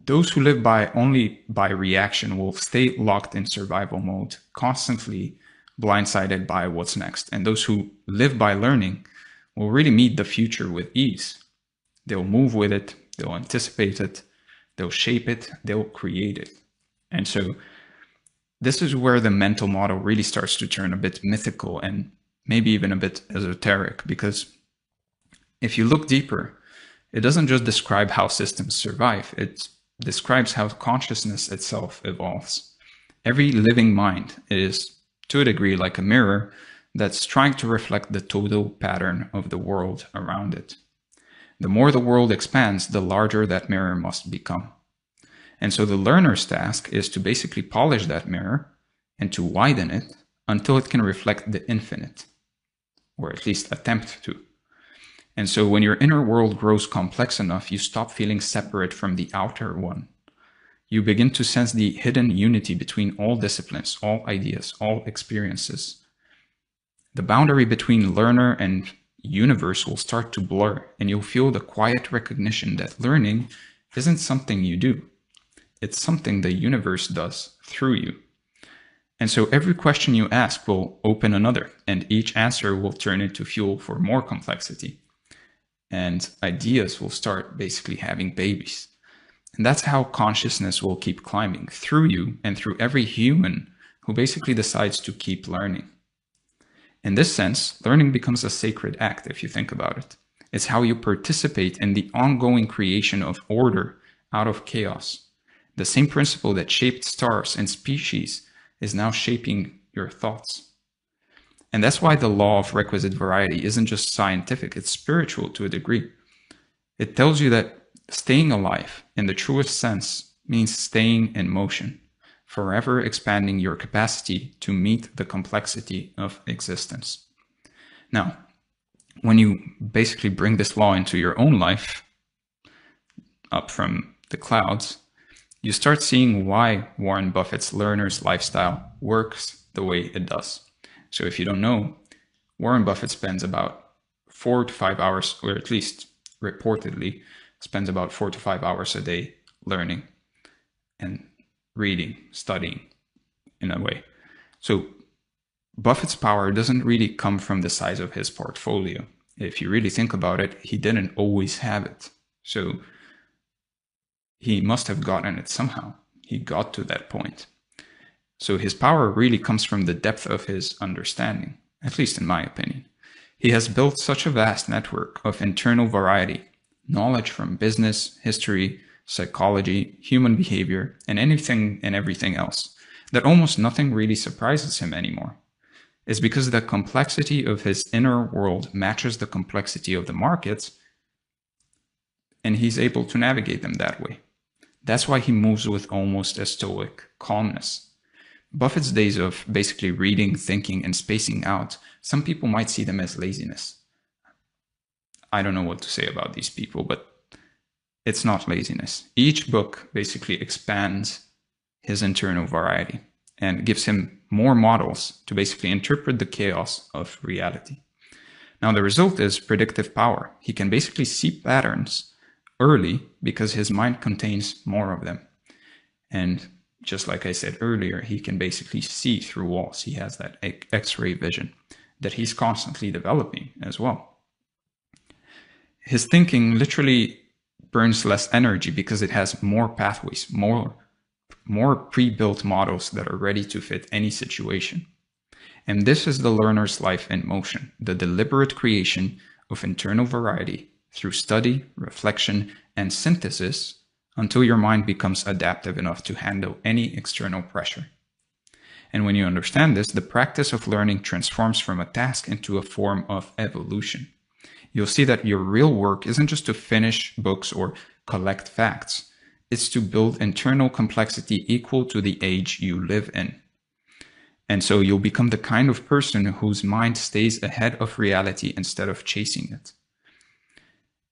A: those who live only by reaction will stay locked in survival mode, constantly blindsided by what's next. And those who live by learning will really meet the future with ease. They'll move with it, they'll anticipate it, they'll shape it, they'll create it. And so this is where the mental model really starts to turn a bit mythical and maybe even a bit esoteric, because if you look deeper, it doesn't just describe how systems survive, it describes how consciousness itself evolves. Every living mind is, to a degree, like a mirror that's trying to reflect the total pattern of the world around it. The more the world expands, the larger that mirror must become. And so the learner's task is to basically polish that mirror and to widen it until it can reflect the infinite, or at least attempt to. And so when your inner world grows complex enough, you stop feeling separate from the outer one. You begin to sense the hidden unity between all disciplines, all ideas, all experiences. The boundary between learner and universe will start to blur, and you'll feel the quiet recognition that learning isn't something you do. It's something the universe does through you. And so every question you ask will open another, and each answer will turn into fuel for more complexity. And ideas will start basically having babies. And that's how consciousness will keep climbing, through you and through every human who basically decides to keep learning. In this sense, learning becomes a sacred act if you think about it. It's how you participate in the ongoing creation of order out of chaos. The same principle that shaped stars and species is now shaping your thoughts. And that's why the law of requisite variety isn't just scientific, it's spiritual to a degree. It tells you that staying alive in the truest sense means staying in motion, forever expanding your capacity to meet the complexity of existence. Now, when you basically bring this law into your own life, up from the clouds, you start seeing why Warren Buffett's learner's lifestyle works the way it does. So if you don't know, Warren Buffett spends about 4 to 5 hours, or at least reportedly spends about 4 to 5 hours a day learning and reading, studying in a way. So Buffett's power doesn't really come from the size of his portfolio. If you really think about it, he didn't always have it. So he must have gotten it somehow. He got to that point. So his power really comes from the depth of his understanding, at least in my opinion. He has built such a vast network of internal variety, knowledge from business, history, psychology, human behavior, and anything and everything else, that almost nothing really surprises him anymore. It's because the complexity of his inner world matches the complexity of the markets, and he's able to navigate them that way. That's why he moves with almost a stoic calmness. Buffett's days of basically reading, thinking, and spacing out, some people might see them as laziness. I don't know what to say about these people, but it's not laziness. Each book basically expands his internal variety and gives him more models to basically interpret the chaos of reality. Now, the result is predictive power. He can basically see patterns early because his mind contains more of them. And just like I said earlier, he can basically see through walls. He has that X-ray vision that he's constantly developing as well. His thinking literally burns less energy because it has more pathways, more pre-built models that are ready to fit any situation. And this is the learner's life in motion, the deliberate creation of internal variety through study, reflection, and synthesis until your mind becomes adaptive enough to handle any external pressure. And when you understand this, the practice of learning transforms from a task into a form of evolution. You'll see that your real work isn't just to finish books or collect facts. It's to build internal complexity equal to the age you live in. And so you'll become the kind of person whose mind stays ahead of reality instead of chasing it.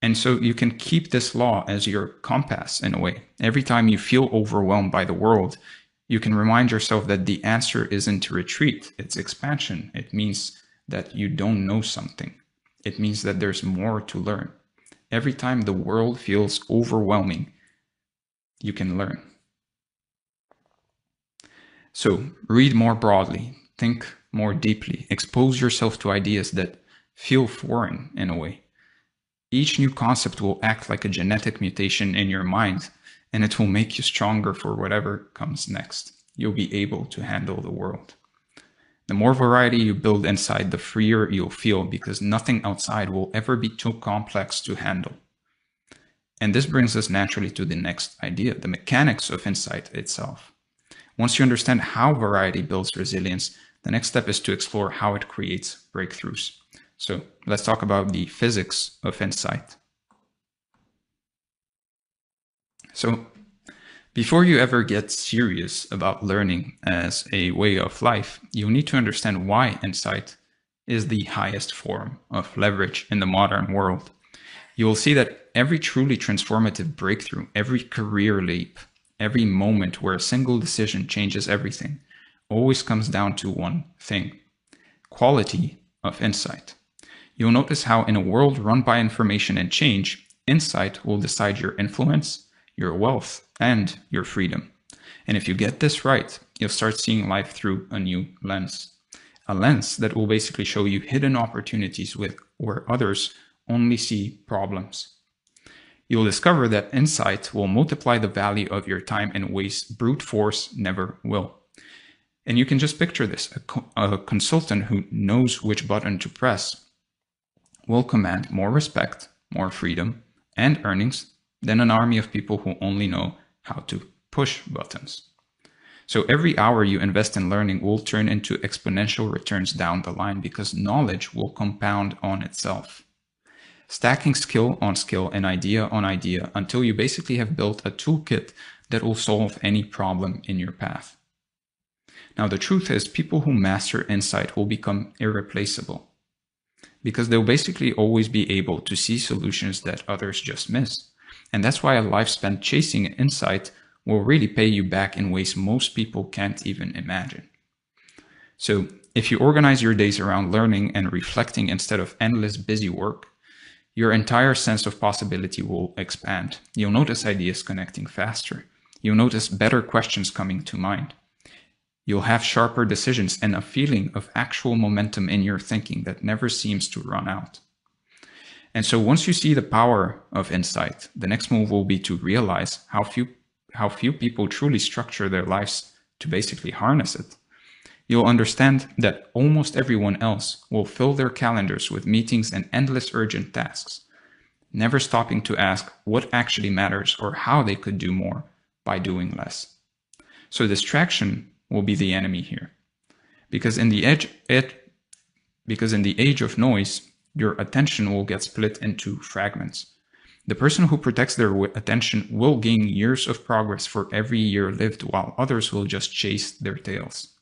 A: And so you can keep this law as your compass in a way. Every time you feel overwhelmed by the world, you can remind yourself that the answer isn't retreat, it's expansion. It means that you don't know something. It means that there's more to learn. Every time the world feels overwhelming, you can learn. So read more broadly, think more deeply, expose yourself to ideas that feel foreign in a way. Each new concept will act like a genetic mutation in your mind, and it will make you stronger for whatever comes next. You'll be able to handle the world. The more variety you build inside, the freer you'll feel, because nothing outside will ever be too complex to handle. And this brings us naturally to the next idea, the mechanics of insight itself. Once you understand how variety builds resilience, the next step is to explore how it creates breakthroughs. So let's talk about the physics of insight. So before you ever get serious about learning as a way of life, you need to understand why insight is the highest form of leverage in the modern world. You will see that every truly transformative breakthrough, every career leap, every moment where a single decision changes everything, always comes down to one thing: quality of insight. You'll notice how in a world run by information and change, insight will decide your influence, your wealth, and your freedom. And if you get this right, you'll start seeing life through a new lens. A lens that will basically show you hidden opportunities where others only see problems. You'll discover that insight will multiply the value of your time in ways brute force never will. And you can just picture this. A consultant who knows which button to press will command more respect, more freedom, and earnings than an army of people who only know how to push buttons. So every hour you invest in learning will turn into exponential returns down the line, because knowledge will compound on itself, stacking skill on skill and idea on idea until you basically have built a toolkit that will solve any problem in your path. Now, the truth is, people who master insight will become irreplaceable, because they'll basically always be able to see solutions that others just miss. And that's why a life spent chasing insight will really pay you back in ways most people can't even imagine. So if you organize your days around learning and reflecting instead of endless busy work, your entire sense of possibility will expand. You'll notice ideas connecting faster. You'll notice better questions coming to mind. You'll have sharper decisions and a feeling of actual momentum in your thinking that never seems to run out. And so once you see the power of insight, the next move will be to realize how few people truly structure their lives to basically harness it. You'll understand that almost everyone else will fill their calendars with meetings and endless urgent tasks, never stopping to ask what actually matters or how they could do more by doing less. So distraction will be the enemy here, because in the age of noise, your attention will get split into fragments. The person who protects their attention will gain years of progress for every year lived, while others will just chase their tails.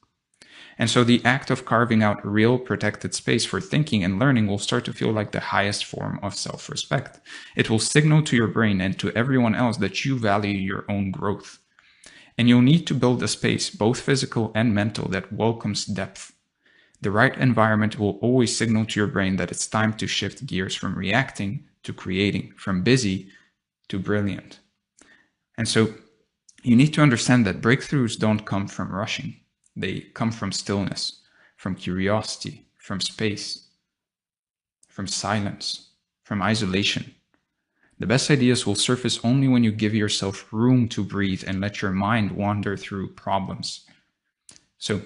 A: And so the act of carving out real protected space for thinking and learning will start to feel like the highest form of self-respect. It will signal to your brain and to everyone else that you value your own growth. And you'll need to build a space, both physical and mental, that welcomes depth. The right environment will always signal to your brain that it's time to shift gears from reacting to creating, from busy to brilliant. And so you need to understand that breakthroughs don't come from rushing. They come from stillness, from curiosity, from space, from silence, from isolation. The best ideas will surface only when you give yourself room to breathe and let your mind wander through problems. So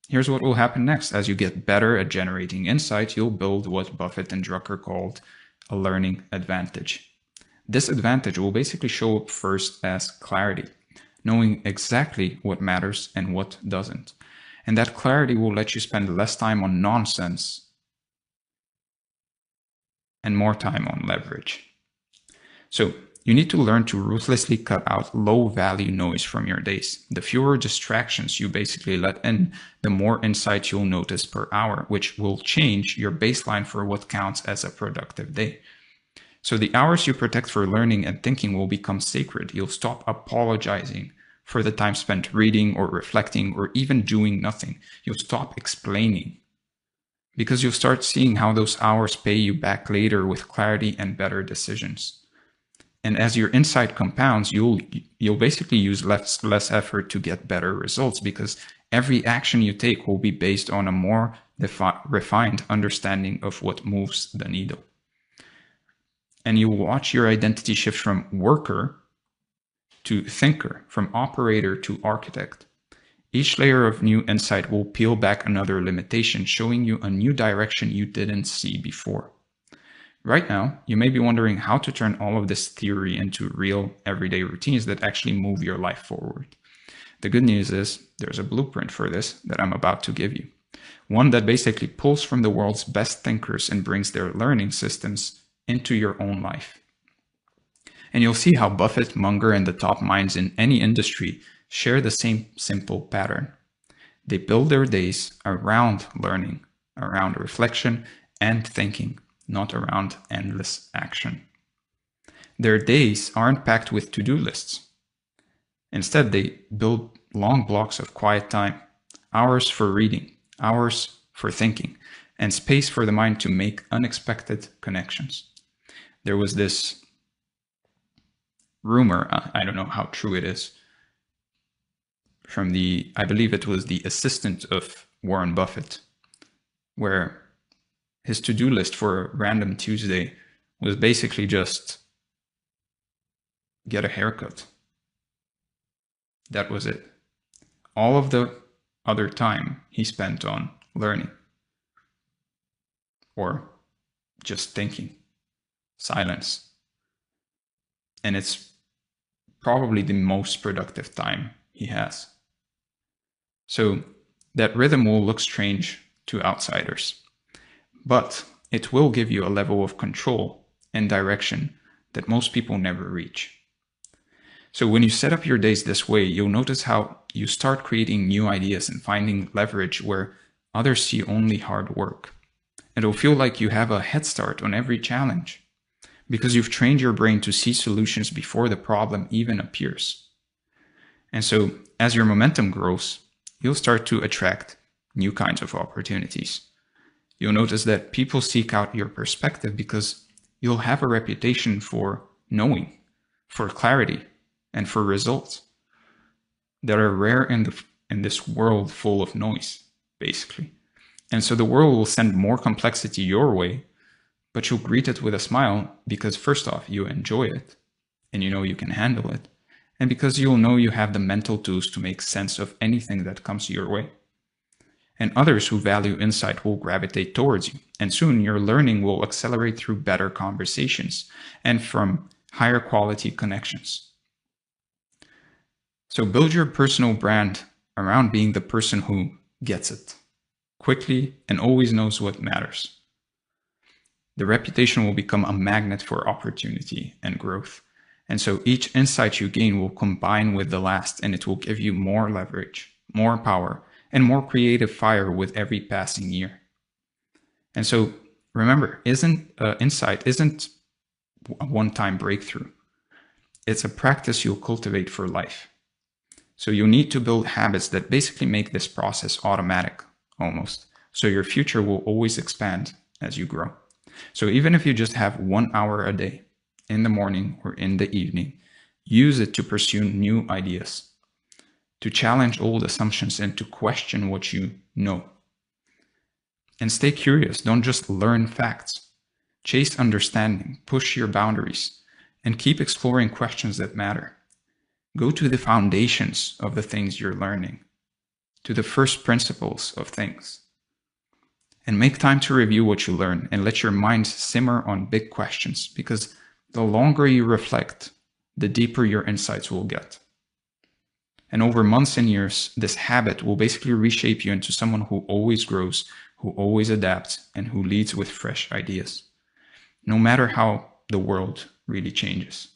A: Here's what will happen next. As you get better at generating insight, you'll build what Buffett and Drucker called a learning advantage. This advantage will basically show up first as clarity, knowing exactly what matters and what doesn't. And that clarity will let you spend less time on nonsense and more time on leverage. So you need to learn to ruthlessly cut out low-value noise from your days. The fewer distractions you basically let in, the more insight you'll notice per hour, which will change your baseline for what counts as a productive day. So the hours you protect for learning and thinking will become sacred. You'll stop apologizing for the time spent reading or reflecting or even doing nothing. You'll stop explaining, because you'll start seeing how those hours pay you back later with clarity and better decisions. And as your insight compounds, you'll basically use less effort to get better results, because every action you take will be based on a more refined understanding of what moves the needle. And you watch your identity shift from worker to thinker, from operator to architect. Each layer of new insight will peel back another limitation, showing you a new direction you didn't see before. Right now, you may be wondering how to turn all of this theory into real everyday routines that actually move your life forward. The good news is there's a blueprint for this that I'm about to give you. One that basically pulls from the world's best thinkers and brings their learning systems into your own life. And you'll see how Buffett, Munger, and the top minds in any industry share the same simple pattern. They build their days around learning, around reflection and thinking, not around endless action. Their days aren't packed with to-do lists. Instead, they build long blocks of quiet time, hours for reading, hours for thinking, and space for the mind to make unexpected connections. There was this rumor, I don't know how true it is, from I believe it was the assistant of Warren Buffett, where his to-do list for a random Tuesday was basically just get a haircut. That was it. All of the other time he spent on learning or just thinking, silence. And it's probably the most productive time he has. So that rhythm will look strange to outsiders, but it will give you a level of control and direction that most people never reach. So when you set up your days this way, you'll notice how you start creating new ideas and finding leverage where others see only hard work. It'll feel like you have a head start on every challenge, because you've trained your brain to see solutions before the problem even appears. And so as your momentum grows, you'll start to attract new kinds of opportunities. You'll notice that people seek out your perspective because you'll have a reputation for knowing, for clarity, and for results that are rare in this world full of noise, basically. And so the world will send more complexity your way, but you'll greet it with a smile because first off, you enjoy it and you know you can handle it. And because you'll know you have the mental tools to make sense of anything that comes your way. And others who value insight will gravitate towards you. And soon your learning will accelerate through better conversations and from higher quality connections. So build your personal brand around being the person who gets it quickly and always knows what matters. The reputation will become a magnet for opportunity and growth. And so each insight you gain will combine with the last, and it will give you more leverage, more power, and more creative fire with every passing year. And so remember, insight isn't a one-time breakthrough. It's a practice you'll cultivate for life. So you need to build habits that basically make this process automatic, almost. So your future will always expand as you grow. So even if you just have 1 hour a day, in the morning or in the evening, use it to pursue new ideas, to challenge old assumptions and to question what you know. And stay curious, don't just learn facts. Chase understanding, push your boundaries, and keep exploring questions that matter. Go to the foundations of the things you're learning. to the first principles of things. And make time to review what you learn and let your mind simmer on big questions, because the longer you reflect, the deeper your insights will get. And over months and years, this habit will basically reshape you into someone who always grows, who always adapts, and who leads with fresh ideas, no matter how the world really changes.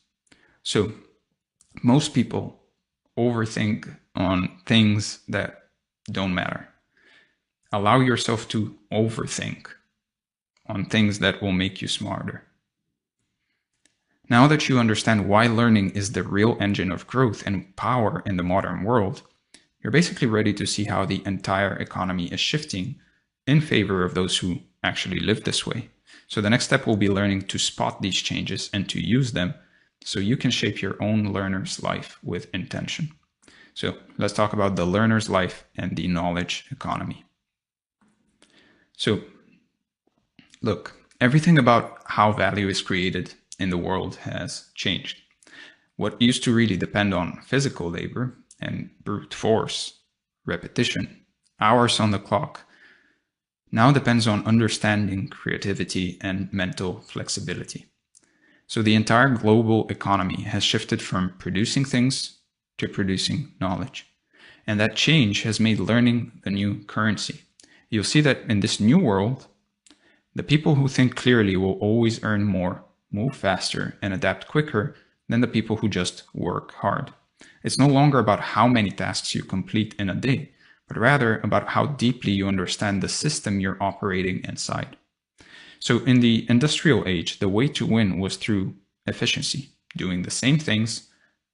A: So most people overthink on things that don't matter. Allow yourself to overthink on things that will make you smarter. Now that you understand why learning is the real engine of growth and power in the modern world, you're basically ready to see how the entire economy is shifting in favor of those who actually live this way. So the next step will be learning to spot these changes and to use them so you can shape your own learner's life with intention. So let's talk about the learner's life and the knowledge economy. So look, everything about how value is created in the world has changed. What used to really depend on physical labor and brute force, repetition, hours on the clock, now depends on understanding, creativity, and mental flexibility. So the entire global economy has shifted from producing things to producing knowledge. And that change has made learning the new currency. You'll see that in this new world, the people who think clearly will always earn more, move faster, and adapt quicker than the people who just work hard. It's no longer about how many tasks you complete in a day, but rather about how deeply you understand the system you're operating inside. So in the industrial age, the way to win was through efficiency, doing the same things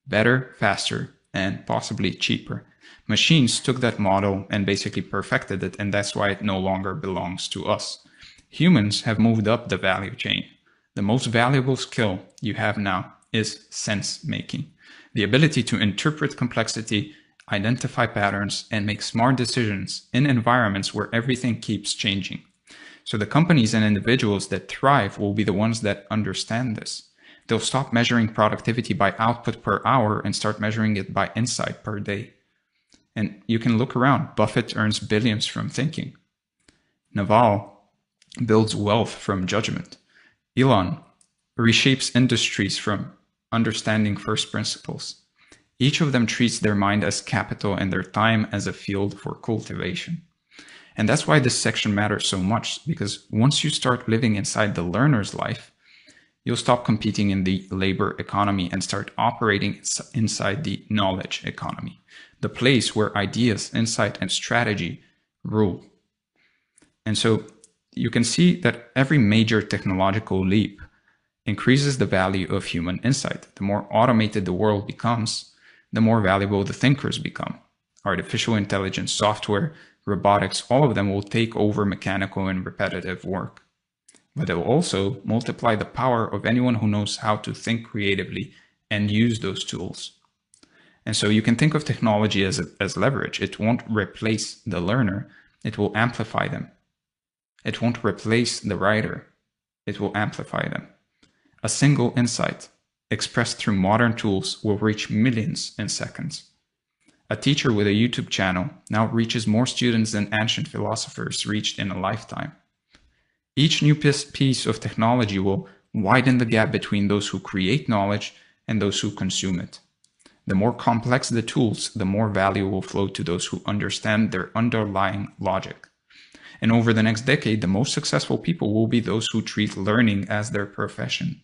A: better, faster, and possibly cheaper. Machines took that model and basically perfected it, and that's why it no longer belongs to us. Humans have moved up the value chain. The most valuable skill you have now is sense making, the ability to interpret complexity, identify patterns, and make smart decisions in environments where everything keeps changing. So the companies and individuals that thrive will be the ones that understand this. They'll stop measuring productivity by output per hour and start measuring it by insight per day. And you can look around. Buffett earns billions from thinking. Naval builds wealth from judgment. Elon reshapes industries from understanding first principles. Each of them treats their mind as capital and their time as a field for cultivation. And that's why this section matters so much, because once you start living inside the learner's life, you'll stop competing in the labor economy and start operating inside the knowledge economy, the place where ideas, insight, and strategy rule. And so you can see that every major technological leap increases the value of human insight. The more automated the world becomes, the more valuable the thinkers become. Artificial intelligence, software, robotics, all of them will take over mechanical and repetitive work. But they will also multiply the power of anyone who knows how to think creatively and use those tools. And so you can think of technology as leverage. It won't replace the learner, it will amplify them. It won't replace the writer, it will amplify them. A single insight expressed through modern tools will reach millions in seconds. A teacher with a YouTube channel now reaches more students than ancient philosophers reached in a lifetime. Each new piece of technology will widen the gap between those who create knowledge and those who consume it. The more complex the tools, the more value will flow to those who understand their underlying logic. And over the next decade, the most successful people will be those who treat learning as their profession.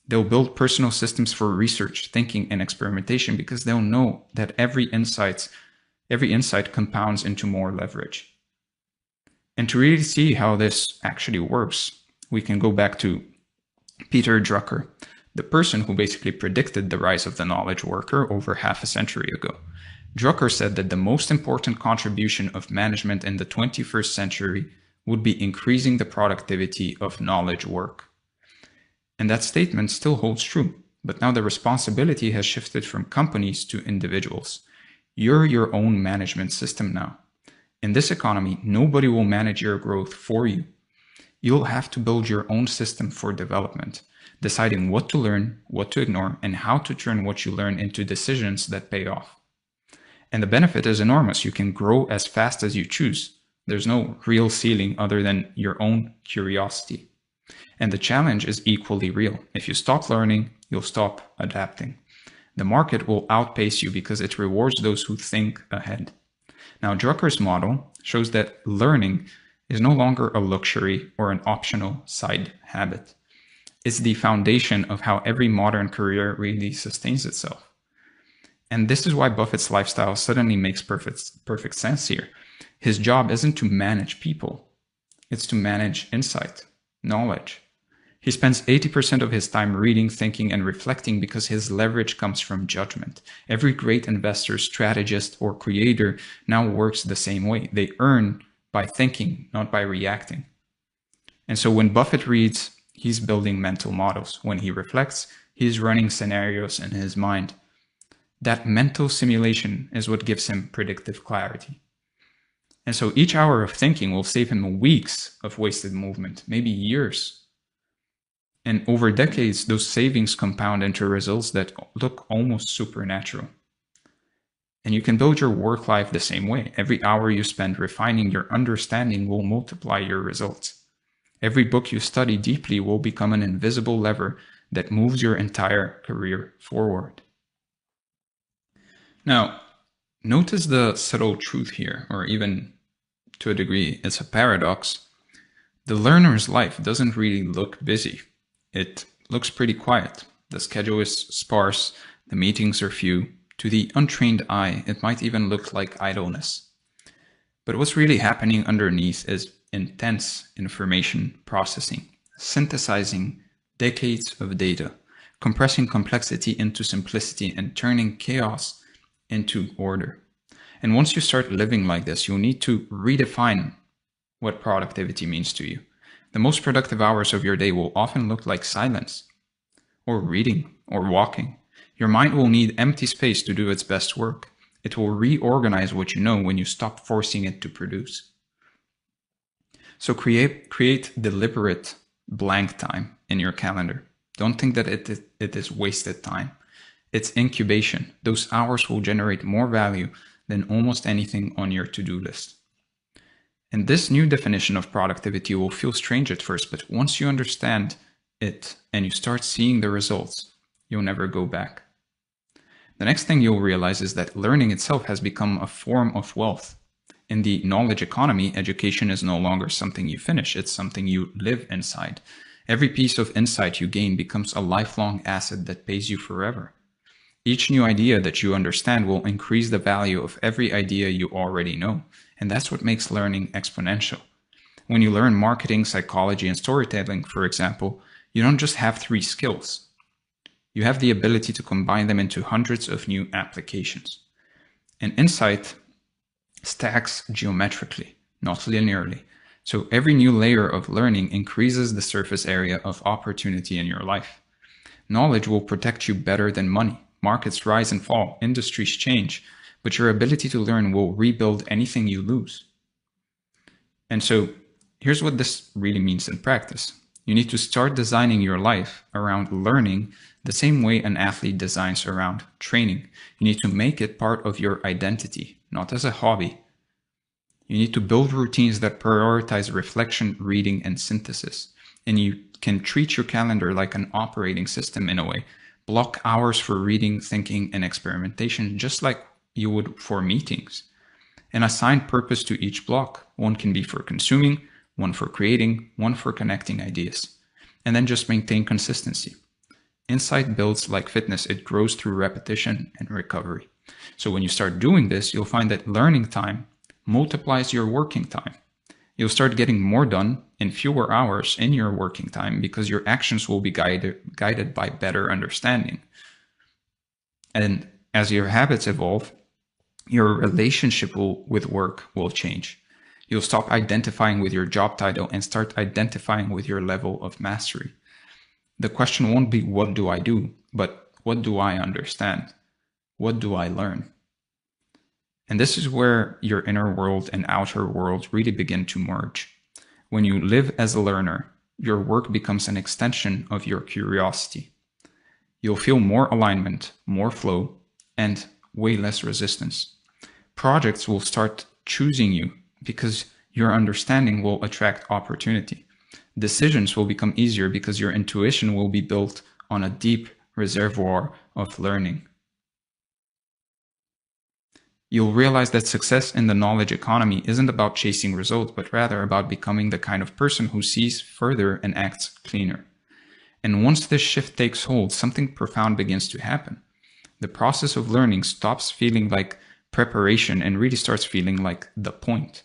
A: They'll build personal systems for research, thinking, and experimentation because they'll know that every insight compounds into more leverage. And to really see how this actually works, we can go back to Peter Drucker, the person who basically predicted the rise of the knowledge worker over half a century ago. Drucker said that the most important contribution of management in the 21st century would be increasing the productivity of knowledge work. And that statement still holds true, but now the responsibility has shifted from companies to individuals. You're your own management system now. In this economy, nobody will manage your growth for you. You'll have to build your own system for development, deciding what to learn, what to ignore, and how to turn what you learn into decisions that pay off. And the benefit is enormous. You can grow as fast as you choose. There's no real ceiling other than your own curiosity. And the challenge is equally real. If you stop learning, you'll stop adapting. The market will outpace you because it rewards those who think ahead. Now, Drucker's model shows that learning is no longer a luxury or an optional side habit. It's the foundation of how every modern career really sustains itself. And this is why Buffett's lifestyle suddenly makes perfect sense here. His job isn't to manage people, it's to manage insight, knowledge. He spends 80% of his time reading, thinking, and reflecting because his leverage comes from judgment. Every great investor, strategist, or creator now works the same way. They earn by thinking, not by reacting. And so when Buffett reads, he's building mental models. When he reflects, he's running scenarios in his mind. That mental simulation is what gives him predictive clarity. And so each hour of thinking will save him weeks of wasted movement, maybe years. And over decades, those savings compound into results that look almost supernatural. And you can build your work life the same way. Every hour you spend refining your understanding will multiply your results. Every book you study deeply will become an invisible lever that moves your entire career forward. Now, notice the subtle truth here, or even to a degree, it's a paradox. The learner's life doesn't really look busy. It looks pretty quiet. The schedule is sparse, the meetings are few. To the untrained eye, it might even look like idleness. But what's really happening underneath is intense information processing, synthesizing decades of data, compressing complexity into simplicity, and turning chaos into order. And once you start living like this, you'll need to redefine what productivity means to you. The most productive hours of your day will often look like silence, or reading, or walking. Your mind will need empty space to do its best work. It will reorganize what you know when you stop forcing it to produce. So create deliberate blank time in your calendar. Don't think that it is wasted time. It's incubation. Those hours will generate more value than almost anything on your to-do list. And this new definition of productivity will feel strange at first, but once you understand it and you start seeing the results, you'll never go back. The next thing you'll realize is that learning itself has become a form of wealth. In the knowledge economy, education is no longer something you finish, it's something you live inside. Every piece of insight you gain becomes a lifelong asset that pays you forever. Each new idea that you understand will increase the value of every idea you already know. And that's what makes learning exponential. When you learn marketing, psychology, and storytelling, for example, you don't just have 3 skills. You have the ability to combine them into hundreds of new applications. And insight stacks geometrically, not linearly. So every new layer of learning increases the surface area of opportunity in your life. Knowledge will protect you better than money. Markets rise and fall, industries change, but your ability to learn will rebuild anything you lose. And so here's what this really means in practice. You need to start designing your life around learning the same way an athlete designs around training. You need to make it part of your identity, not as a hobby. You need to build routines that prioritize reflection, reading, and synthesis. And you can treat your calendar like an operating system in a way. Block hours for reading, thinking, and experimentation, just like you would for meetings. And assign purpose to each block. One can be for consuming, one for creating, one for connecting ideas. And then just maintain consistency. Insight builds like fitness. It grows through repetition and recovery. So when you start doing this, you'll find that learning time multiplies your working time. You'll start getting more done in fewer hours in your working time because your actions will be guided by better understanding. And as your habits evolve, your relationship with work will change. You'll stop identifying with your job title and start identifying with your level of mastery. The question won't be, what do I do? But what do I understand? What do I learn? And this is where your inner world and outer world really begin to merge. When you live as a learner, your work becomes an extension of your curiosity. You'll feel more alignment, more flow, and way less resistance. projects will start choosing you because your understanding will attract opportunity. Decisions will become easier because your intuition will be built on a deep reservoir of learning. You'll realize that success in the knowledge economy isn't about chasing results, but rather about becoming the kind of person who sees further and acts cleaner. And once this shift takes hold, something profound begins to happen. The process of learning stops feeling like preparation and really starts feeling like the point.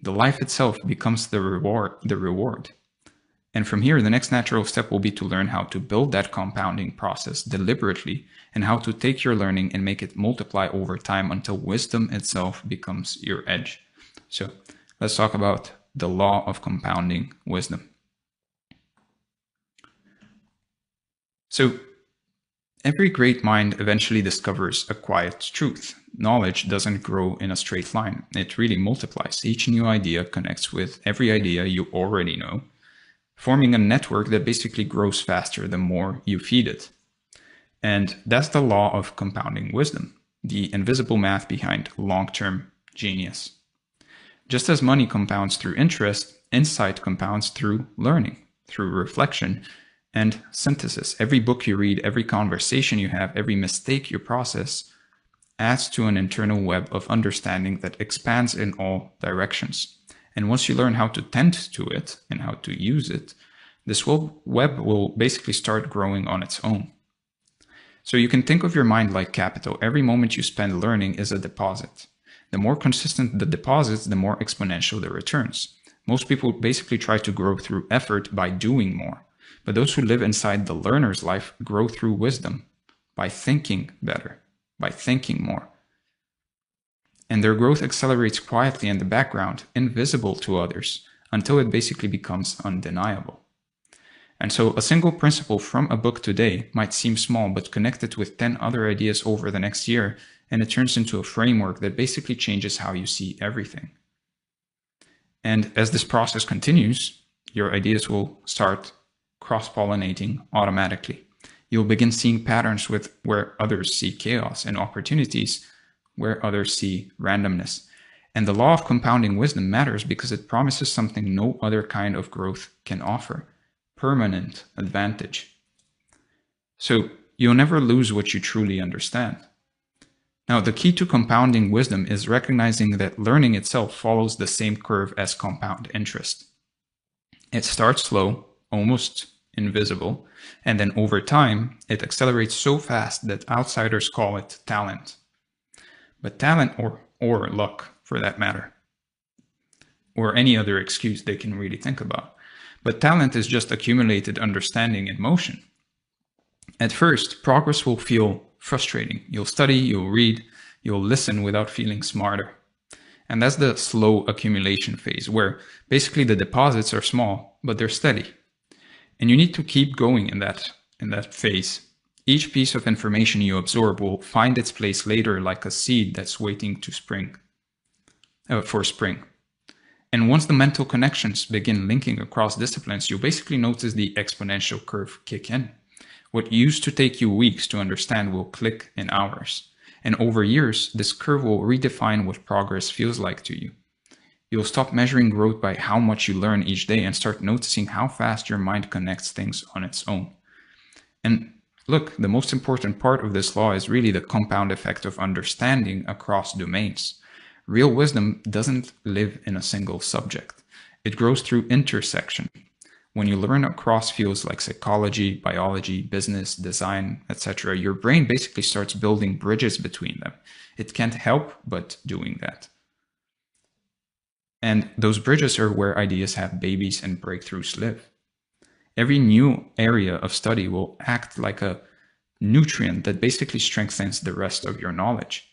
A: The life itself becomes the reward. And from here, the next natural step will be to learn how to build that compounding process deliberately and how to take your learning and make it multiply over time until wisdom itself becomes your edge. So let's talk about the law of compounding wisdom. So every great mind eventually discovers a quiet truth. Knowledge doesn't grow in a straight line. It really multiplies. Each new idea connects with every idea you already know, forming a network that basically grows faster the more you feed it. And that's the law of compounding wisdom, the invisible math behind long-term genius. Just as money compounds through interest, insight compounds through learning, through reflection and synthesis. Every book you read, every conversation you have, every mistake you process adds to an internal web of understanding that expands in all directions. And once you learn how to tend to it and how to use it, this web will basically start growing on its own. So you can think of your mind like capital. Every moment you spend learning is a deposit. The more consistent the deposits, the more exponential the returns. Most people basically try to grow through effort by doing more. But those who live inside the learner's life grow through wisdom, by thinking better, by thinking more. And their growth accelerates quietly in the background, invisible to others, until it basically becomes undeniable. And so a single principle from a book today might seem small, but connected with 10 other ideas over the next year, and it turns into a framework that basically changes how you see everything. And as this process continues, your ideas will start cross-pollinating automatically. You'll begin seeing patterns where others see chaos and opportunities where others see randomness. And the law of compounding wisdom matters because it promises something no other kind of growth can offer: permanent advantage. So you'll never lose what you truly understand. Now, the key to compounding wisdom is recognizing that learning itself follows the same curve as compound interest. It starts slow, almost invisible, and then over time, it accelerates so fast that outsiders call it talent. But talent, or luck for that matter, or any other excuse they can really think about. But talent is just accumulated understanding in motion. At first, progress will feel frustrating. You'll study, you'll read, you'll listen without feeling smarter. And that's the slow accumulation phase, where basically the deposits are small, but they're steady. And you need to keep going in that phase. Each piece of information you absorb will find its place later like a seed that's waiting to for spring. And once the mental connections begin linking across disciplines, you basically notice the exponential curve kick in. What used to take you weeks to understand will click in hours. And over years, this curve will redefine what progress feels like to you. You'll stop measuring growth by how much you learn each day and start noticing how fast your mind connects things on its own. And look, the most important part of this law is really the compound effect of understanding across domains. Real wisdom doesn't live in a single subject. It grows through intersection. When you learn across fields like psychology, biology, business, design, etc., your brain basically starts building bridges between them. It can't help but doing that. And those bridges are where ideas have babies and breakthroughs live. Every new area of study will act like a nutrient that basically strengthens the rest of your knowledge.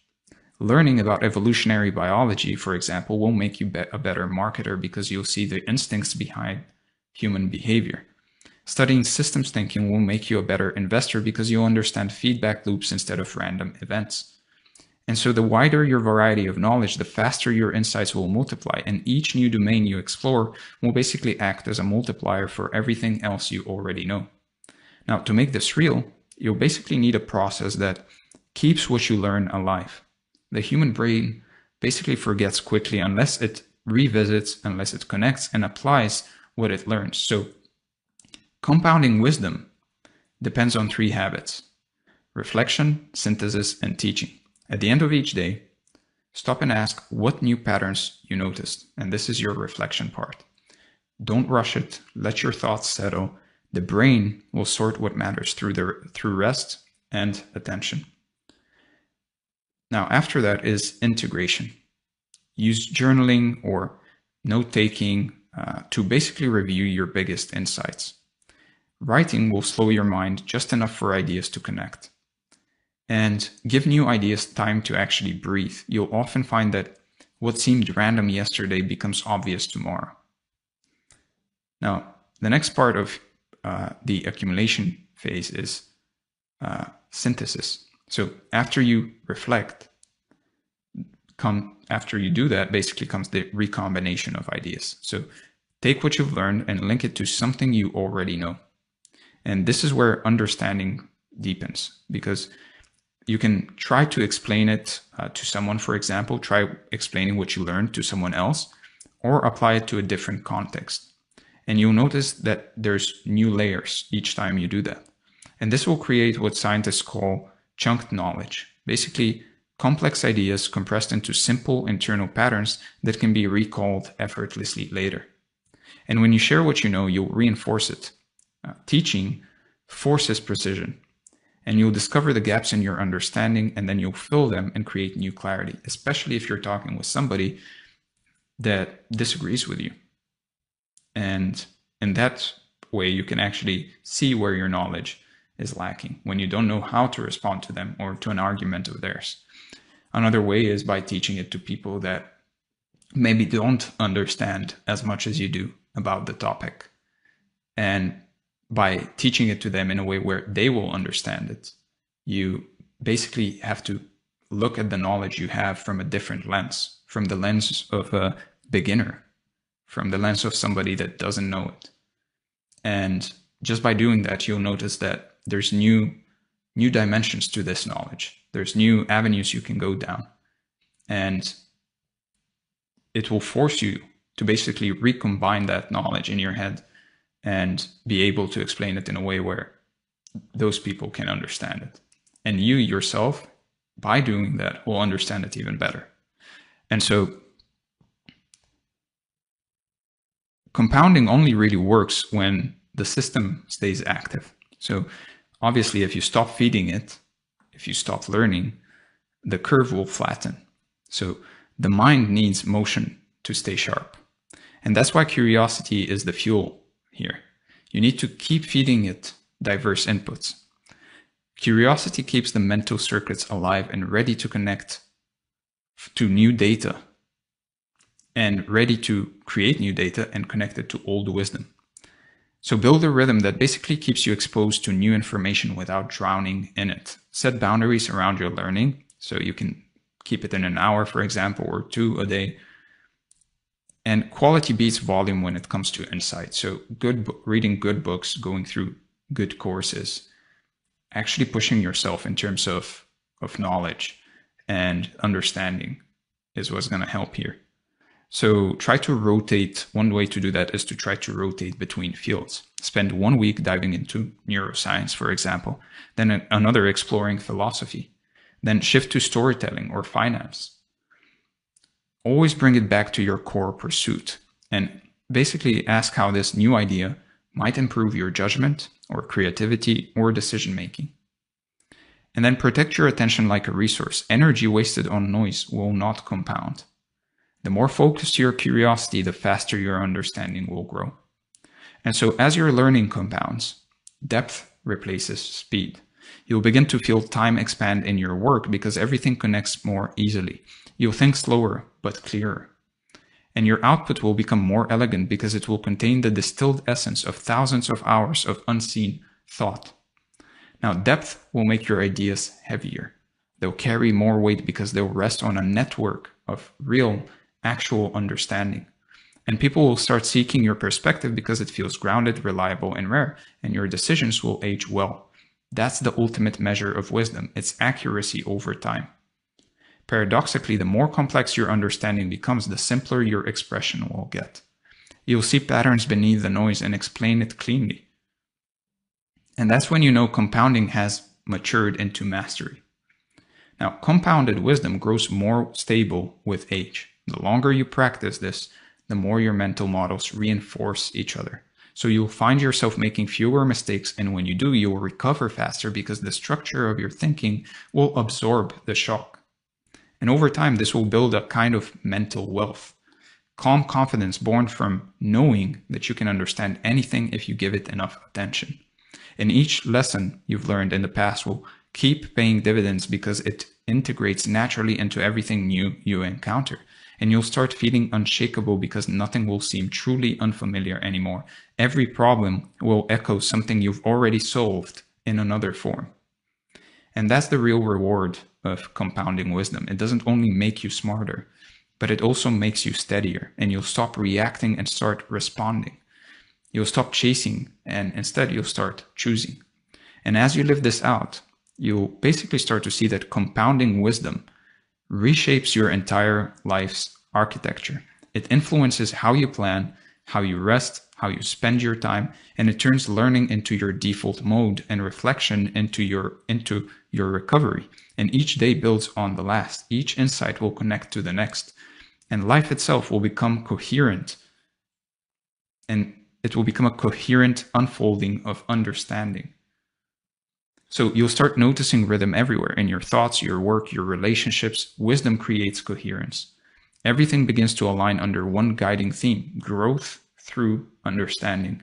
A: Learning about evolutionary biology, for example, will make you a better marketer because you'll see the instincts behind human behavior. Studying systems thinking will make you a better investor because you'll understand feedback loops instead of random events. And so the wider your variety of knowledge, the faster your insights will multiply, and each new domain you explore will basically act as a multiplier for everything else you already know. Now, to make this real, you'll basically need a process that keeps what you learn alive. The human brain basically forgets quickly unless it revisits, unless it connects and applies what it learns. So compounding wisdom depends on 3 habits: reflection, synthesis, and teaching. At the end of each day, stop and ask what new patterns you noticed. And this is your reflection part. Don't rush it. Let your thoughts settle. The brain will sort what matters through rest and attention. Now, after that is integration. Use journaling or note-taking to basically review your biggest insights. Writing will slow your mind just enough for ideas to connect. And give new ideas time to actually breathe. You'll often find that what seemed random yesterday becomes obvious tomorrow. Now, the next part of the accumulation phase is synthesis. So after you reflect, after you do that, basically comes the recombination of ideas. So take what you've learned and link it to something you already know. And this is where understanding deepens, because you can try to explain it to someone, for example, try explaining what you learned to someone else, or apply it to a different context. And you'll notice that there's new layers each time you do that. And this will create what scientists call chunked knowledge, basically complex ideas compressed into simple internal patterns that can be recalled effortlessly later. And when you share what you know, you'll reinforce it. Teaching forces precision, and you'll discover the gaps in your understanding, and then you'll fill them and create new clarity, especially if you're talking with somebody that disagrees with you. And in that way, you can actually see where your knowledge is lacking when you don't know how to respond to them or to an argument of theirs. Another way is by teaching it to people that maybe don't understand as much as you do about the topic. And by teaching it to them in a way where they will understand it, you basically have to look at the knowledge you have from a different lens, from the lens of a beginner, from the lens of somebody that doesn't know it. And just by doing that, you'll notice that there's new dimensions to this knowledge. There's new avenues you can go down. And it will force you to basically recombine that knowledge in your head and be able to explain it in a way where those people can understand it. And you yourself, by doing that, will understand it even better. And so compounding only really works when the system stays active. So obviously, if you stop feeding it, if you stop learning, the curve will flatten. So the mind needs motion to stay sharp. And that's why curiosity is the fuel here. You need to keep feeding it diverse inputs. Curiosity keeps the mental circuits alive and ready to connect to new data, and ready to create new data and connect it to old wisdom. So build a rhythm that basically keeps you exposed to new information without drowning in it. Set boundaries around your learning, so you can keep it in an hour, for example, or 2 a day. And quality beats volume when it comes to insight. So reading good books, going through good courses, actually pushing yourself in terms of knowledge and understanding is what's going to help here. So try to rotate. One way to do that is to try to rotate between fields. Spend 1 week diving into neuroscience, for example, then another exploring philosophy, then shift to storytelling or finance. Always bring it back to your core pursuit and basically ask how this new idea might improve your judgment or creativity or decision making. And then protect your attention like a resource. Energy wasted on noise will not compound. The more focused your curiosity, the faster your understanding will grow. And so as your learning compounds, depth replaces speed. You'll begin to feel time expand in your work because everything connects more easily. You'll think slower, but clearer. And your output will become more elegant because it will contain the distilled essence of thousands of hours of unseen thought. Now, depth will make your ideas heavier. They'll carry more weight because they'll rest on a network of real, actual understanding. And people will start seeking your perspective because it feels grounded, reliable, and rare, and your decisions will age well. That's the ultimate measure of wisdom. It's accuracy over time. Paradoxically, the more complex your understanding becomes, the simpler your expression will get. You'll see patterns beneath the noise and explain it cleanly. And that's when you know compounding has matured into mastery. Now, compounded wisdom grows more stable with age. The longer you practice this, the more your mental models reinforce each other. So you'll find yourself making fewer mistakes, and when you do, you will recover faster because the structure of your thinking will absorb the shock. And over time, this will build a kind of mental wealth. Calm confidence born from knowing that you can understand anything if you give it enough attention. And each lesson you've learned in the past will keep paying dividends because it integrates naturally into everything new you encounter. And you'll start feeling unshakable because nothing will seem truly unfamiliar anymore. Every problem will echo something you've already solved in another form. And that's the real reward of compounding wisdom. It doesn't only make you smarter, but it also makes you steadier, and you'll stop reacting and start responding. You'll stop chasing and instead you'll start choosing. And as you live this out, you'll basically start to see that compounding wisdom reshapes your entire life's architecture. It influences how you plan, how you rest, how you spend your time, and it turns learning into your default mode and reflection into your recovery. And each day builds on the last. Each insight will connect to the next. And life itself will become coherent. And it will become a coherent unfolding of understanding. So you'll start noticing rhythm everywhere in your thoughts, your work, your relationships. Wisdom creates coherence. Everything begins to align under one guiding theme: growth through understanding.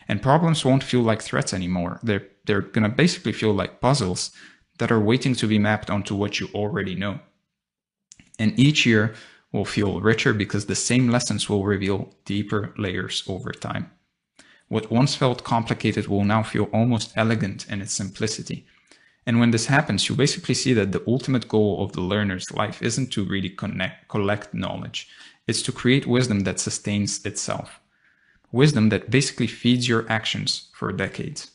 A: And problems won't feel like threats anymore. They're going to basically feel like puzzles that are waiting to be mapped onto what you already know. And each year will feel richer because the same lessons will reveal deeper layers over time. What once felt complicated will now feel almost elegant in its simplicity. And when this happens, you basically see that the ultimate goal of the learner's life isn't to really collect knowledge. It's to create wisdom that sustains itself. Wisdom that basically feeds your actions for decades.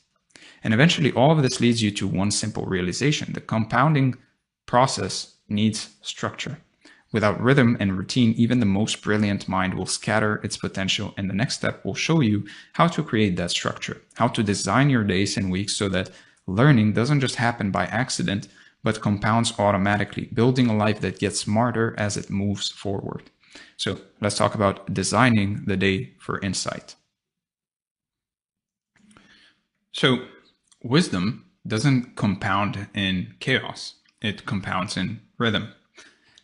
A: And eventually all of this leads you to one simple realization: the compounding process needs structure. Without rhythm and routine, even the most brilliant mind will scatter its potential, and the next step will show you how to create that structure, how to design your days and weeks so that learning doesn't just happen by accident, but compounds automatically, building a life that gets smarter as it moves forward. So let's talk about designing the day for insight. So wisdom doesn't compound in chaos, it compounds in rhythm.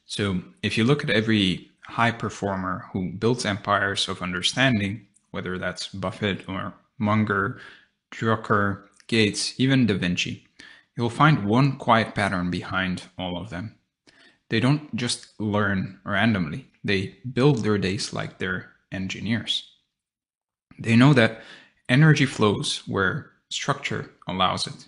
A: So if you look at every high performer who builds empires of understanding, whether that's Buffett or Munger, Drucker, Gates, even Da Vinci, you'll find one quiet pattern behind all of them. They don't just learn randomly. They build their days like they're engineers. They know that energy flows where structure allows it.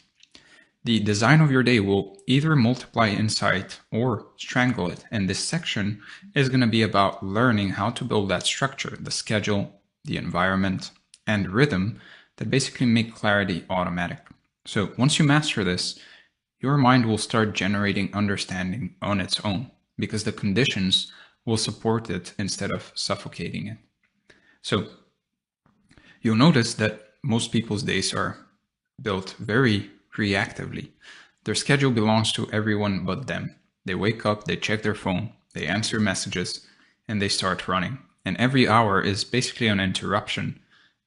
A: The design of your day will either multiply insight or strangle it. And this section is going to be about learning how to build that structure, the schedule, the environment, and rhythm that basically make clarity automatic. So once you master this, your mind will start generating understanding on its own because the conditions will support it instead of suffocating it. So you'll notice that most people's days are built very reactively. Their schedule belongs to everyone but them. They wake up, they check their phone, they answer messages, and they start running. And every hour is basically an interruption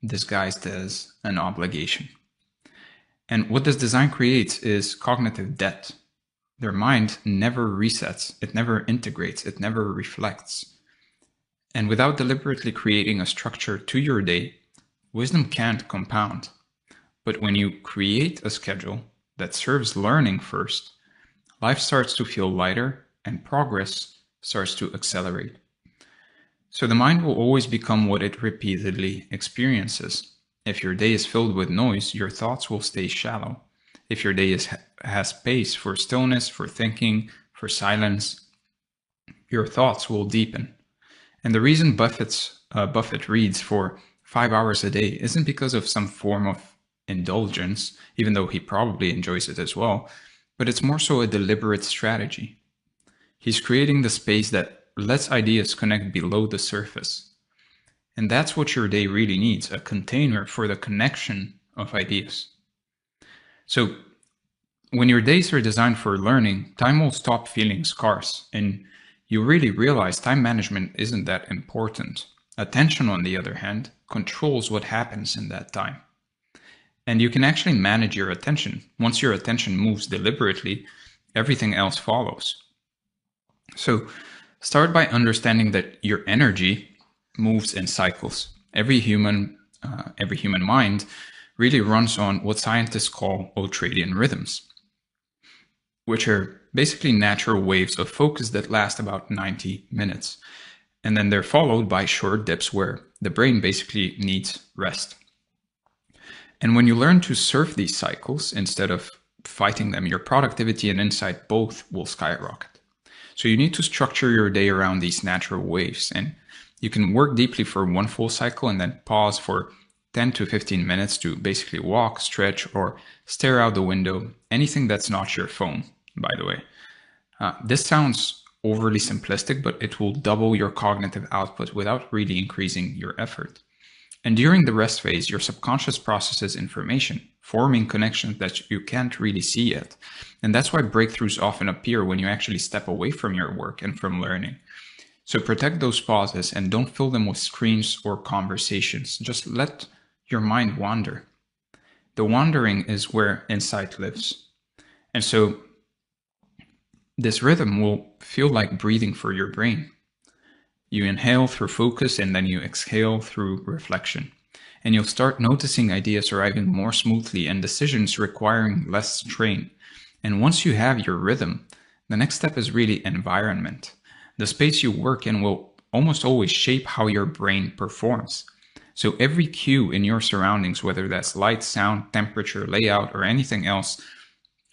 A: disguised as an obligation. And what this design creates is cognitive debt. Their mind never resets, it never integrates, it never reflects. And without deliberately creating a structure to your day, wisdom can't compound. But when you create a schedule that serves learning first, life starts to feel lighter and progress starts to accelerate. So the mind will always become what it repeatedly experiences. If your day is filled with noise, your thoughts will stay shallow. If your day has space for stillness, for thinking, for silence, your thoughts will deepen. And the reason Buffett reads for 5 hours a day isn't because of some form of indulgence, even though he probably enjoys it as well, but it's more so a deliberate strategy. He's creating the space that lets ideas connect below the surface. And that's what your day really needs, a container for the connection of ideas. So when your days are designed for learning, time will stop feeling scarce, and you really realize time management isn't that important. Attention, on the other hand, controls what happens in that time. And you can actually manage your attention. Once your attention moves deliberately, everything else follows. So start by understanding that your energy moves in cycles. Every human mind really runs on what scientists call ultradian rhythms, which are basically natural waves of focus that last about 90 minutes. And then they're followed by short dips where the brain basically needs rest. And when you learn to surf these cycles instead of fighting them, your productivity and insight both will skyrocket. So you need to structure your day around these natural waves, and you can work deeply for one full cycle and then pause for 10 to 15 minutes to basically walk, stretch, or stare out the window, anything that's not your phone, by the way. This sounds overly simplistic, but it will double your cognitive output without really increasing your effort. And during the rest phase, your subconscious processes information, forming connections that you can't really see yet. And that's why breakthroughs often appear when you actually step away from your work and from learning. So protect those pauses and don't fill them with screens or conversations. Just let your mind wander. The wandering is where insight lives. And so this rhythm will feel like breathing for your brain. You inhale through focus and then you exhale through reflection. And you'll start noticing ideas arriving more smoothly and decisions requiring less strain. And once you have your rhythm, the next step is really environment. The space you work in will almost always shape how your brain performs. So every cue in your surroundings, whether that's light, sound, temperature, layout, or anything else,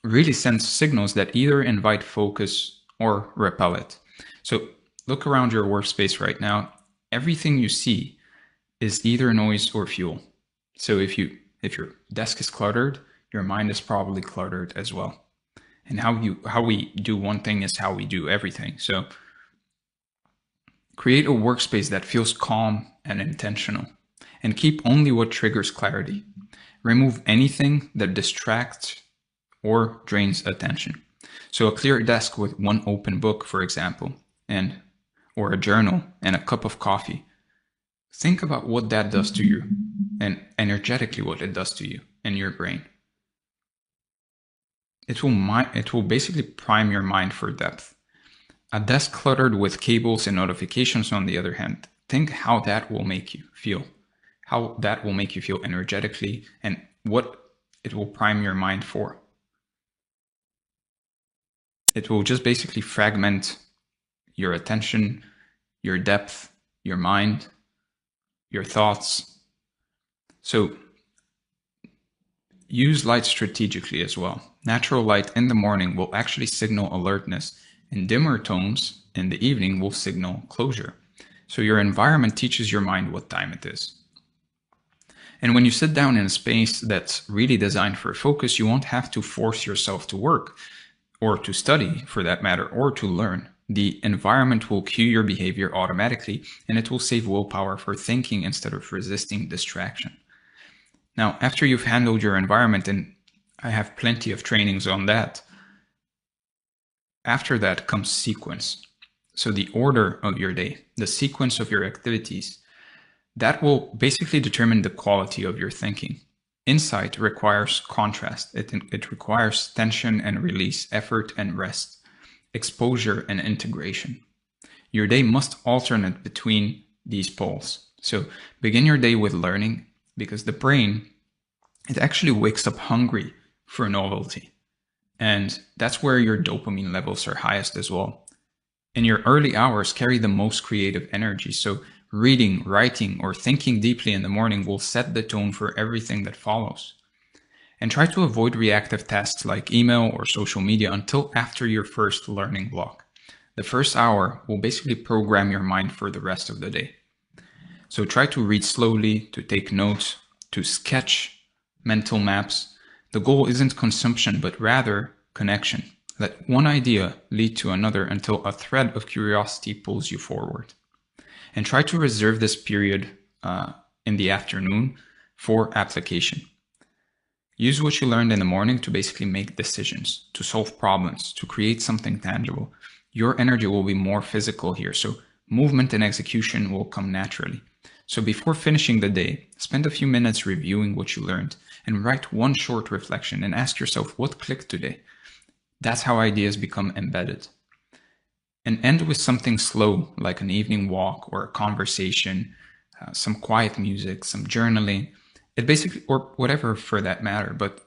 A: really sends signals that either invite focus or repel it. So look around your workspace right now. Everything you see is either noise or fuel. So if your desk is cluttered, your mind is probably cluttered as well. And how we do one thing is how we do everything. So create a workspace that feels calm and intentional, and keep only what triggers clarity. Remove anything that distracts or drains attention. So a clear desk with one open book, for example, or a journal and a cup of coffee. Think about what that does to you, and energetically what it does to you and your brain. It will basically prime your mind for depth. A desk cluttered with cables and notifications, on the other hand, think how that will make you feel. How that will make you feel energetically and what it will prime your mind for. It will just basically fragment your attention, your depth, your mind, your thoughts. So use light strategically as well. Natural light in the morning will actually signal alertness, and dimmer tones in the evening will signal closure. So your environment teaches your mind what time it is. And when you sit down in a space that's really designed for focus, you won't have to force yourself to work, or to study for that matter, or to learn. The environment will cue your behavior automatically, and it will save willpower for thinking instead of resisting distraction. Now, after you've handled your environment, and I have plenty of trainings on that, after that comes sequence. So the order of your day, the sequence of your activities, that will basically determine the quality of your thinking. Insight requires contrast. It requires tension and release, effort and rest, exposure and integration. Your day must alternate between these poles. So begin your day with learning, because the brain, it actually wakes up hungry for novelty. And that's where your dopamine levels are highest as well. And your early hours carry the most creative energy. So reading, writing, or thinking deeply in the morning will set the tone for everything that follows. And try to avoid reactive tasks like email or social media until after your first learning block. The first hour will basically program your mind for the rest of the day. So try to read slowly, to take notes, to sketch mental maps. The goal isn't consumption, but rather connection. Let one idea lead to another until a thread of curiosity pulls you forward. And try to reserve this period in the afternoon for application. Use what you learned in the morning to basically make decisions, to solve problems, to create something tangible. Your energy will be more physical here, so movement and execution will come naturally. So before finishing the day, spend a few minutes reviewing what you learned and write one short reflection and ask yourself what clicked today. That's how ideas become embedded. And end with something slow, like an evening walk or a conversation, some quiet music, some journaling. It basically, or whatever for that matter, but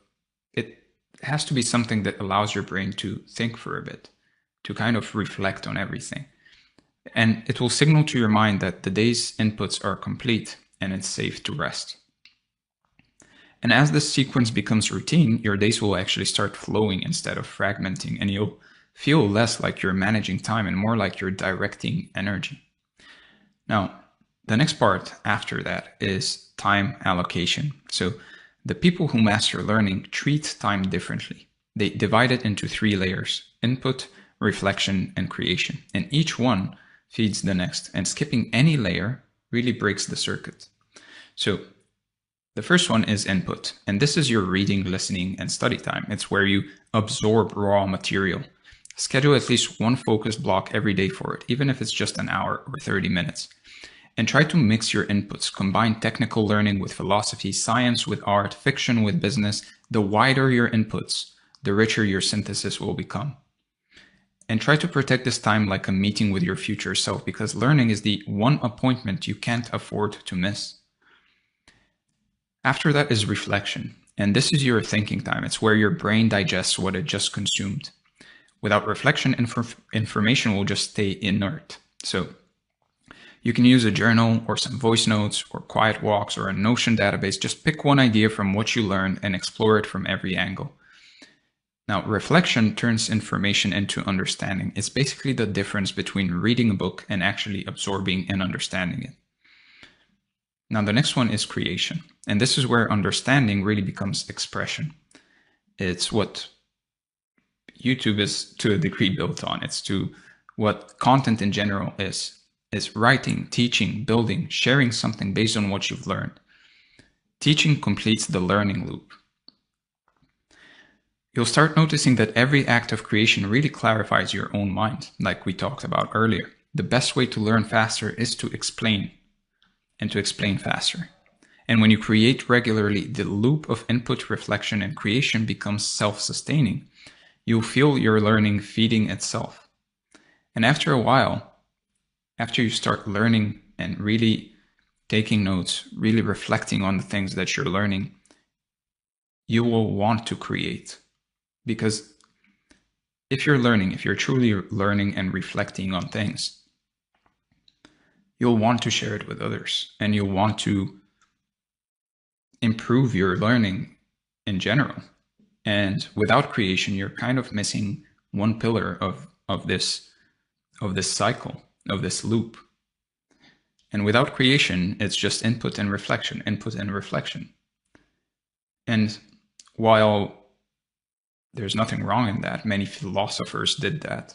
A: it has to be something that allows your brain to think for a bit, to kind of reflect on everything. And it will signal to your mind that the day's inputs are complete and it's safe to rest. And as this sequence becomes routine, your days will actually start flowing instead of fragmenting, and you'll feel less like you're managing time and more like you're directing energy. Now, the next part after that is time allocation. So the people who master learning treat time differently. They divide it into 3 layers: input, reflection, and creation. And each one feeds the next, and skipping any layer really breaks the circuit. So the first one is input, and this is your reading, listening, and study time. It's where you absorb raw material. Schedule at least one focus block every day for it, even if it's just an hour or 30 minutes. And try to mix your inputs. Combine technical learning with philosophy, science with art, fiction with business. The wider your inputs, the richer your synthesis will become. And try to protect this time like a meeting with your future self, because learning is the one appointment you can't afford to miss. After that is reflection, and this is your thinking time. It's where your brain digests what it just consumed. Without reflection, information will just stay inert. So you can use a journal or some voice notes or quiet walks or a Notion database. Just pick one idea from what you learned and explore it from every angle. Now, reflection turns information into understanding. It's basically the difference between reading a book and actually absorbing and understanding it. Now, the next one is creation. And this is where understanding really becomes expression. It's what YouTube is to a degree built on. It's to what content in general is writing, teaching, building, sharing something based on what you've learned. Teaching completes the learning loop. You'll start noticing that every act of creation really clarifies your own mind, like we talked about earlier. The best way to learn faster is to explain, and to explain faster. And when you create regularly, the loop of input, reflection, and creation becomes self-sustaining. You'll feel your learning feeding itself. And after a while, after you start learning and really taking notes, really reflecting on the things that you're learning, you will want to create. Because if you're truly learning and reflecting on things, you'll want to share it with others, and you'll want to improve your learning in general. And without creation, you're kind of missing one pillar of this cycle, of this loop. And without creation, it's just input and reflection, input and reflection. And while there's nothing wrong in that, many philosophers did that.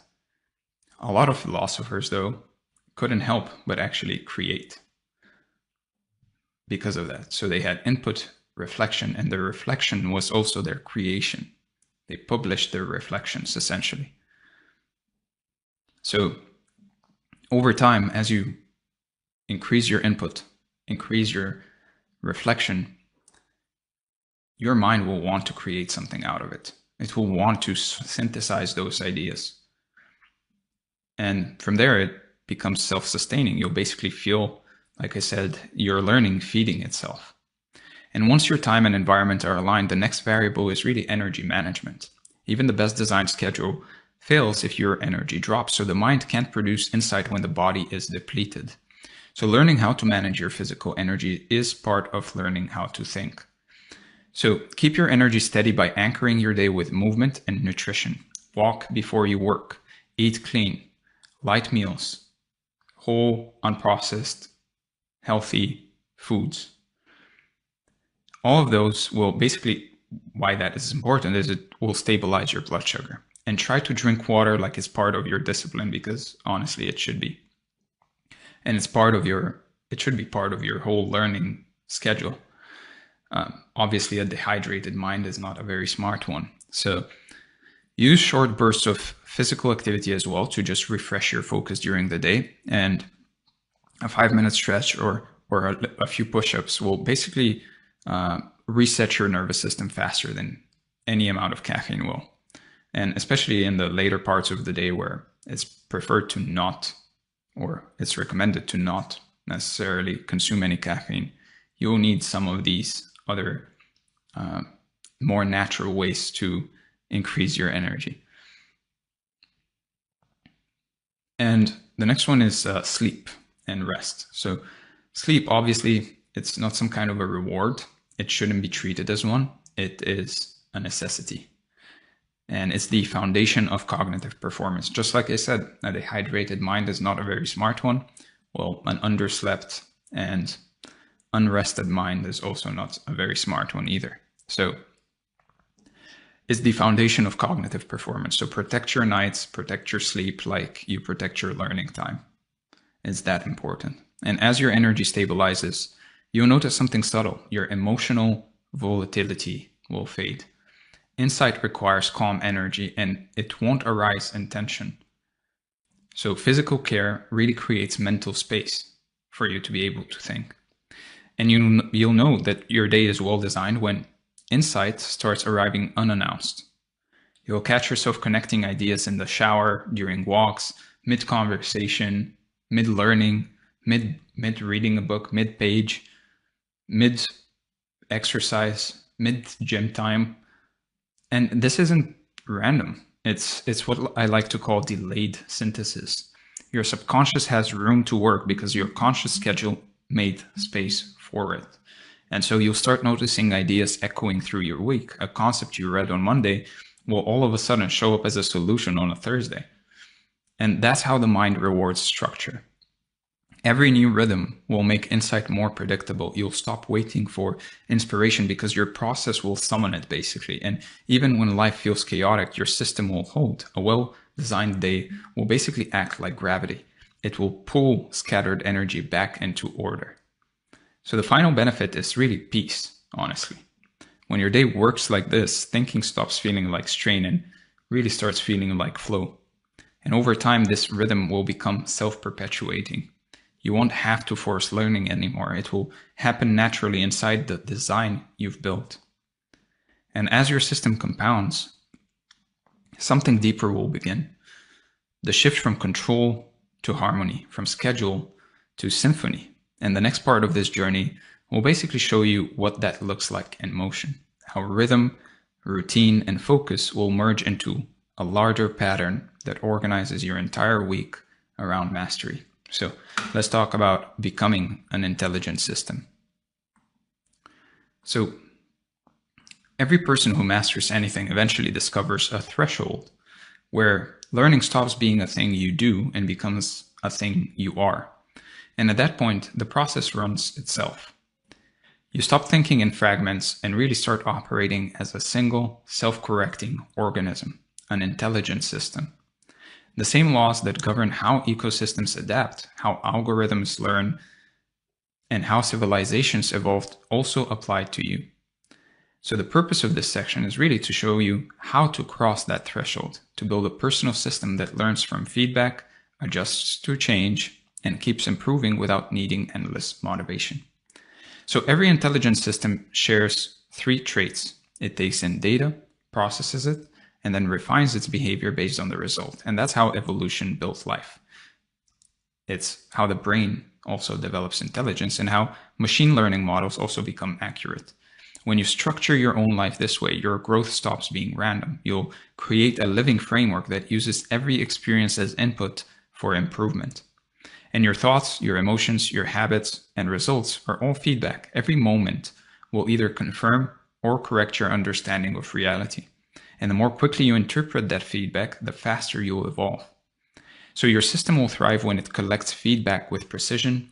A: A lot of philosophers, though, couldn't help but actually create because of that. So they had input, reflection, and their reflection was also their creation. They published their reflections, essentially. So over time, as you increase your input, increase your reflection, your mind will want to create something out of it. It will want to synthesize those ideas. And from there, it becomes self-sustaining. You'll basically feel, like I said, your learning feeding itself. And once your time and environment are aligned, the next variable is really energy management. Even the best designed schedule fails if your energy drops. So the mind can't produce insight when the body is depleted. So learning how to manage your physical energy is part of learning how to think. So keep your energy steady by anchoring your day with movement and nutrition. Walk before you work. Eat clean. Light meals. Whole, unprocessed, healthy foods. All of those will basically, why that is important is it will stabilize your blood sugar. and try to drink water like it's part of your discipline, because honestly, it should be. And it should be part of your whole learning schedule. Obviously, a dehydrated mind is not a very smart one. So use short bursts of physical activity as well to just refresh your focus during the day. And a 5-minute stretch or a few push-ups will basically reset your nervous system faster than any amount of caffeine will. And especially in the later parts of the day where it's preferred to not, or it's recommended to not necessarily consume any caffeine, you'll need some of these other more natural ways to increase your energy. And the next one is sleep and rest. So sleep, obviously, it's not some kind of a reward. It shouldn't be treated as one. It is a necessity. And it's the foundation of cognitive performance. Just like I said, a dehydrated mind is not a very smart one. Well, an underslept and unrested mind is also not a very smart one either. So it's the foundation of cognitive performance. So protect your nights, protect your sleep like you protect your learning time. It's that important. And as your energy stabilizes, you'll notice something subtle. Your emotional volatility will fade. Insight requires calm energy, and it won't arise in tension. So physical care really creates mental space for you to be able to think. And you'll know that your day is well designed when insight starts arriving unannounced. You'll catch yourself connecting ideas in the shower, during walks, mid-conversation, mid-learning, mid-reading a book, mid-page, mid-exercise, mid-gym time. And this isn't random. It's what I like to call delayed synthesis. Your subconscious has room to work because your conscious schedule made space for it. And so you'll start noticing ideas echoing through your week. A concept you read on Monday will all of a sudden show up as a solution on a Thursday. And that's how the mind rewards structure. Every new rhythm will make insight more predictable. You'll stop waiting for inspiration because your process will summon it, basically. And even when life feels chaotic, your system will hold. A well-designed day will basically act like gravity. It will pull scattered energy back into order. So the final benefit is really peace, honestly. When your day works like this, thinking stops feeling like strain and really starts feeling like flow. And over time, this rhythm will become self-perpetuating. You won't have to force learning anymore. It will happen naturally inside the design you've built. And as your system compounds, something deeper will begin. The shift from control to harmony, from schedule to symphony. And the next part of this journey will basically show you what that looks like in motion. How rhythm, routine, and focus will merge into a larger pattern that organizes your entire week around mastery. So let's talk about becoming an intelligent system. So every person who masters anything eventually discovers a threshold where learning stops being a thing you do and becomes a thing you are. And at that point, the process runs itself. You stop thinking in fragments and really start operating as a single, self-correcting organism, an intelligent system. The same laws that govern how ecosystems adapt, how algorithms learn, and how civilizations evolved also apply to you. So the purpose of this section is really to show you how to cross that threshold, to build a personal system that learns from feedback, adjusts to change, and keeps improving without needing endless motivation. So every intelligent system shares 3 traits. It takes in data, processes it, and then refines its behavior based on the result. And that's how evolution built life. It's how the brain also develops intelligence and how machine learning models also become accurate. When you structure your own life this way, your growth stops being random. You'll create a living framework that uses every experience as input for improvement. And your thoughts, your emotions, your habits, and results are all feedback. Every moment will either confirm or correct your understanding of reality. And the more quickly you interpret that feedback, the faster you'll evolve. So your system will thrive when it collects feedback with precision,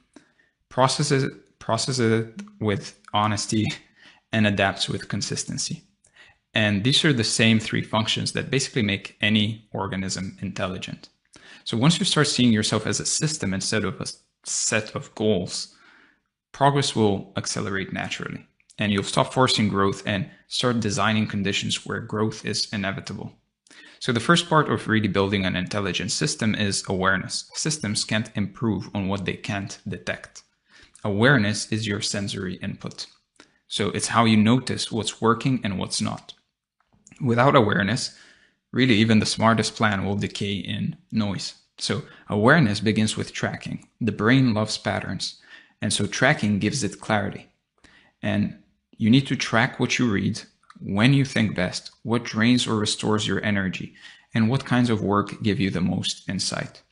A: processes it with honesty, and adapts with consistency. And these are the same three functions that basically make any organism intelligent. So once you start seeing yourself as a system instead of a set of goals, progress will accelerate naturally. And you'll stop forcing growth and start designing conditions where growth is inevitable. So the first part of really building an intelligent system is awareness. Systems can't improve on what they can't detect. Awareness is your sensory input. So it's how you notice what's working and what's not. Without awareness, really even the smartest plan will decay in noise. So awareness begins with tracking. The brain loves patterns. And so tracking gives it clarity. And you need to track what you read, when you think best, what drains or restores your energy, and what kinds of work give you the most insight.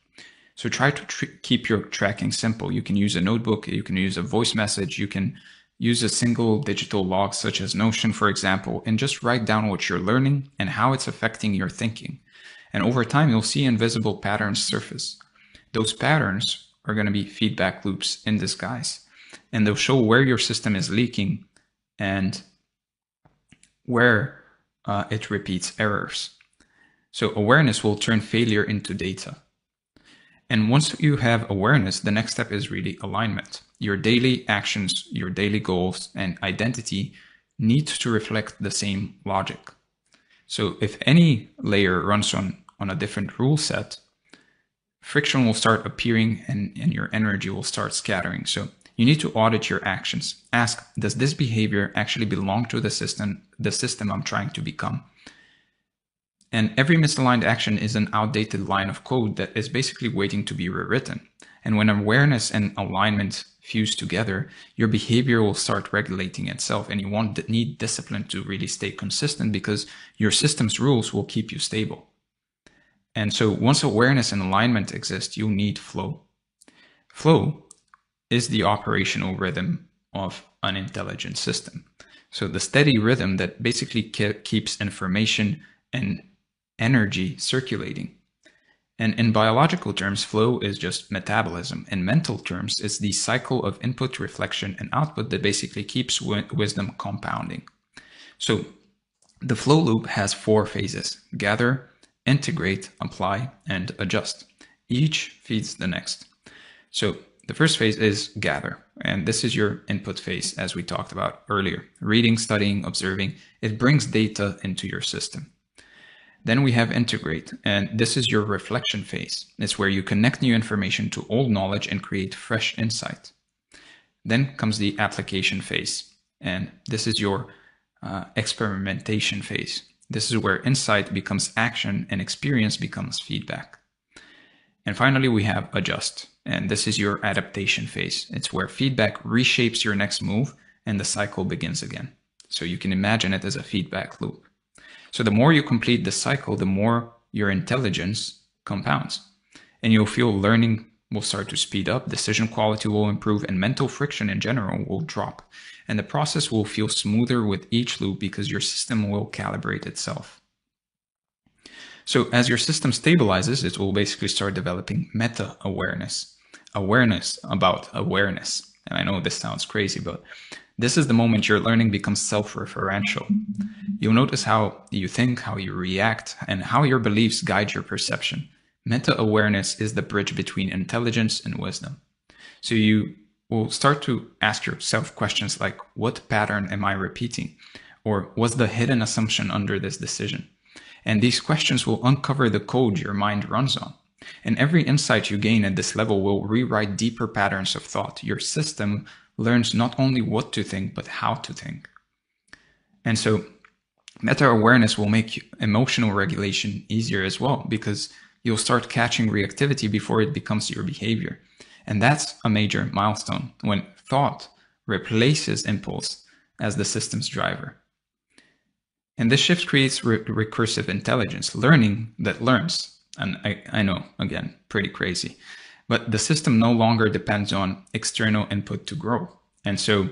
A: So try to keep your tracking simple. You can use a notebook, you can use a voice message, you can use a single digital log such as Notion, for example, and just write down what you're learning and how it's affecting your thinking. And over time, you'll see invisible patterns surface. Those patterns are going to be feedback loops in disguise, and they'll show where your system is leaking and where it repeats errors. So awareness will turn failure into data. And once you have awareness, the next step is really alignment. Your daily actions, your daily goals, and identity need to reflect the same logic. So if any layer runs on a different rule set, friction will start appearing and your energy will start scattering. So you need to audit your actions. Ask, does this behavior actually belong to the system I'm trying to become? And every misaligned action is an outdated line of code that is basically waiting to be rewritten. And when awareness and alignment fuse together, your behavior will start regulating itself, and you won't need discipline to really stay consistent because your system's rules will keep you stable. And so once awareness and alignment exist, you'll need flow. Flow is the operational rhythm of an intelligent system. So the steady rhythm that basically keeps information and energy circulating. And in biological terms, flow is just metabolism. In mental terms, it's the cycle of input, reflection, and output that basically keeps wisdom compounding. So the flow loop has 4 phases: gather, integrate, apply, and adjust. Each feeds the next. So the first phase is gather, and this is your input phase, as we talked about earlier. Reading, studying, observing, it brings data into your system. Then we have integrate, and this is your reflection phase. It's where you connect new information to old knowledge and create fresh insight. Then comes the application phase, and this is your experimentation phase. This is where insight becomes action and experience becomes feedback. And finally, we have adjust, and this is your adaptation phase. It's where feedback reshapes your next move and the cycle begins again. So you can imagine it as a feedback loop. So the more you complete the cycle, the more your intelligence compounds, and you'll feel learning will start to speed up, decision quality will improve, and mental friction in general will drop. And the process will feel smoother with each loop because your system will calibrate itself. So as your system stabilizes, it will basically start developing meta-awareness, awareness about awareness. And I know this sounds crazy, but this is the moment your learning becomes self-referential. You'll notice how you think, how you react, and how your beliefs guide your perception. Meta-awareness is the bridge between intelligence and wisdom. So you will start to ask yourself questions like, what pattern am I repeating? Or what's the hidden assumption under this decision? And these questions will uncover the code your mind runs on. And every insight you gain at this level will rewrite deeper patterns of thought. Your system learns not only what to think, but how to think. And so meta-awareness will make emotional regulation easier as well, because you'll start catching reactivity before it becomes your behavior. And that's a major milestone, when thought replaces impulse as the system's driver. And this shift creates recursive intelligence, learning that learns. And I know, again, pretty crazy. But the system no longer depends on external input to grow. And so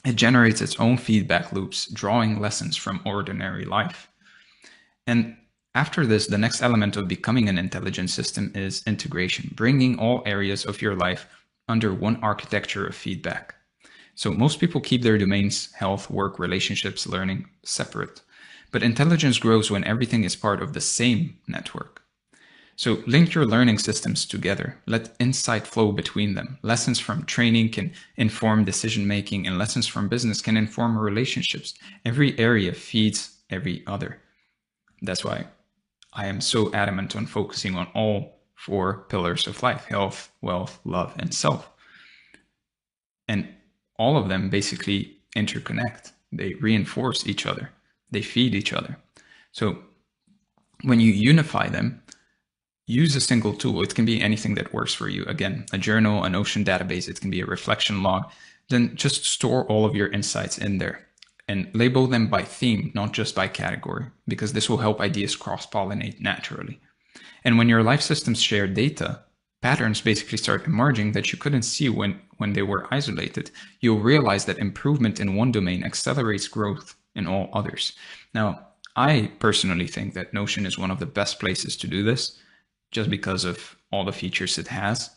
A: it generates its own feedback loops, drawing lessons from ordinary life. And after this, the next element of becoming an intelligent system is integration, bringing all areas of your life under one architecture of feedback. So most people keep their domains, health, work, relationships, learning, separate. But intelligence grows when everything is part of the same network. So link your learning systems together. Let insight flow between them. Lessons from training can inform decision-making, and lessons from business can inform relationships. Every area feeds every other. That's why I am so adamant on focusing on all 4 pillars of life: health, wealth, love, and self. And all of them basically interconnect. They reinforce each other. They feed each other. So when you unify them, use a single tool. It can be anything that works for you. Again, a journal, an Notion database, it can be a reflection log. Then just store all of your insights in there and label them by theme, not just by category, because this will help ideas cross-pollinate naturally. And when your life systems share data, patterns basically start emerging that you couldn't see when they were isolated. You'll realize that improvement in one domain accelerates growth in all others. Now, I personally think that Notion is one of the best places to do this, just because of all the features it has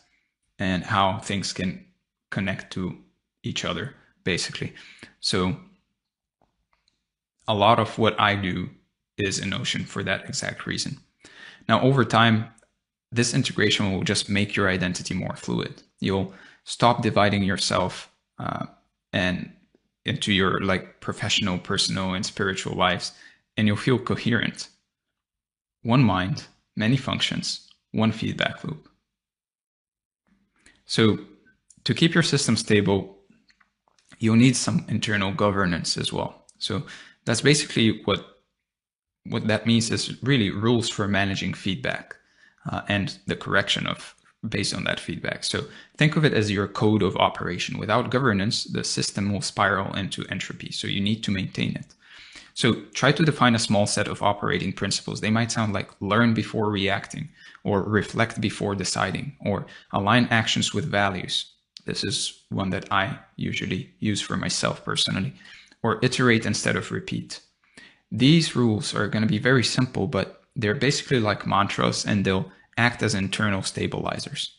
A: and how things can connect to each other, basically. So a lot of what I do is in Notion for that exact reason. Now, over time, this integration will just make your identity more fluid. You'll stop dividing yourself and into your professional, personal, and spiritual lives, and you'll feel coherent. One mind, many functions, one feedback loop. So to keep your system stable, you'll need some internal governance as well. So that's basically what that means is really rules for managing feedback and the correction of based on that feedback. So think of it as your code of operation. Without governance, the system will spiral into entropy. So you need to maintain it. So try to define a small set of operating principles. They might sound like learn before reacting, or reflect before deciding, or align actions with values. This is one that I usually use for myself personally, or iterate instead of repeat. These rules are going to be very simple, but they're basically like mantras, and they'll act as internal stabilizers.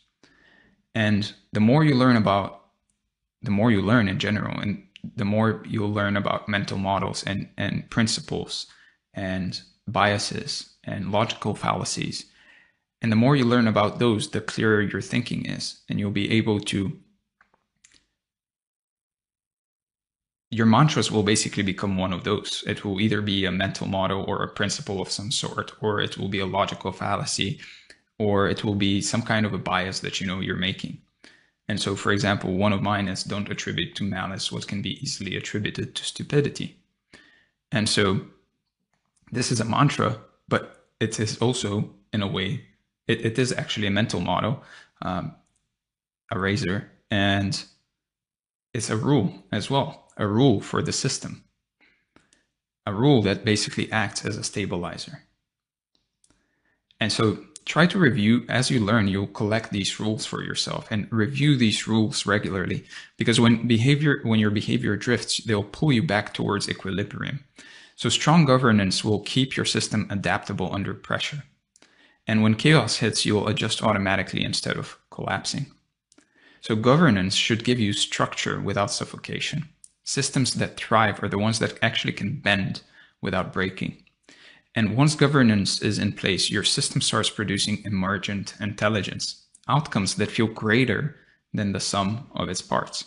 A: And the more you learn in general, and the more you'll learn about mental models and principles and biases and logical fallacies. And the more you learn about those, the clearer your thinking is. And you'll be able to, your mantras will basically become one of those. It will either be a mental model or a principle of some sort, or it will be a logical fallacy, or it will be some kind of a bias that you know you're making. And so, for example, one of mine is don't attribute to malice what can be easily attributed to stupidity. And so this is a mantra, but it is also, in a way, it is actually a mental model, a razor, and it's a rule as well, a rule for the system, a rule that basically acts as a stabilizer. And so try to review as you learn. You'll collect these rules for yourself and review these rules regularly, because when your behavior drifts, they'll pull you back towards equilibrium. So strong governance will keep your system adaptable under pressure. And when chaos hits, you'll adjust automatically instead of collapsing. So governance should give you structure without suffocation. Systems that thrive are the ones that actually can bend without breaking. And once governance is in place, your system starts producing emergent intelligence, outcomes that feel greater than the sum of its parts.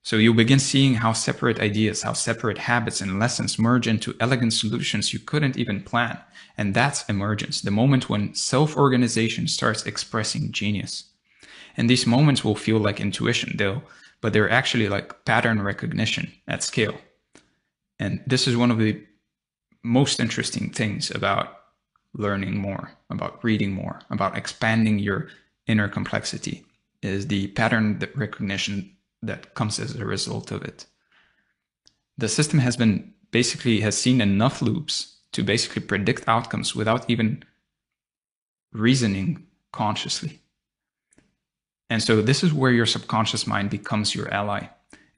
A: So you'll begin seeing how separate ideas, how separate habits and lessons merge into elegant solutions you couldn't even plan. And that's emergence, the moment when self-organization starts expressing genius. And these moments will feel like intuition, but they're actually like pattern recognition at scale. And this is one of the most interesting things about learning more, about reading more, about expanding your inner complexity, is the pattern recognition that comes as a result of it. The system has seen enough loops to basically predict outcomes without even reasoning consciously. And so this is where your subconscious mind becomes your ally.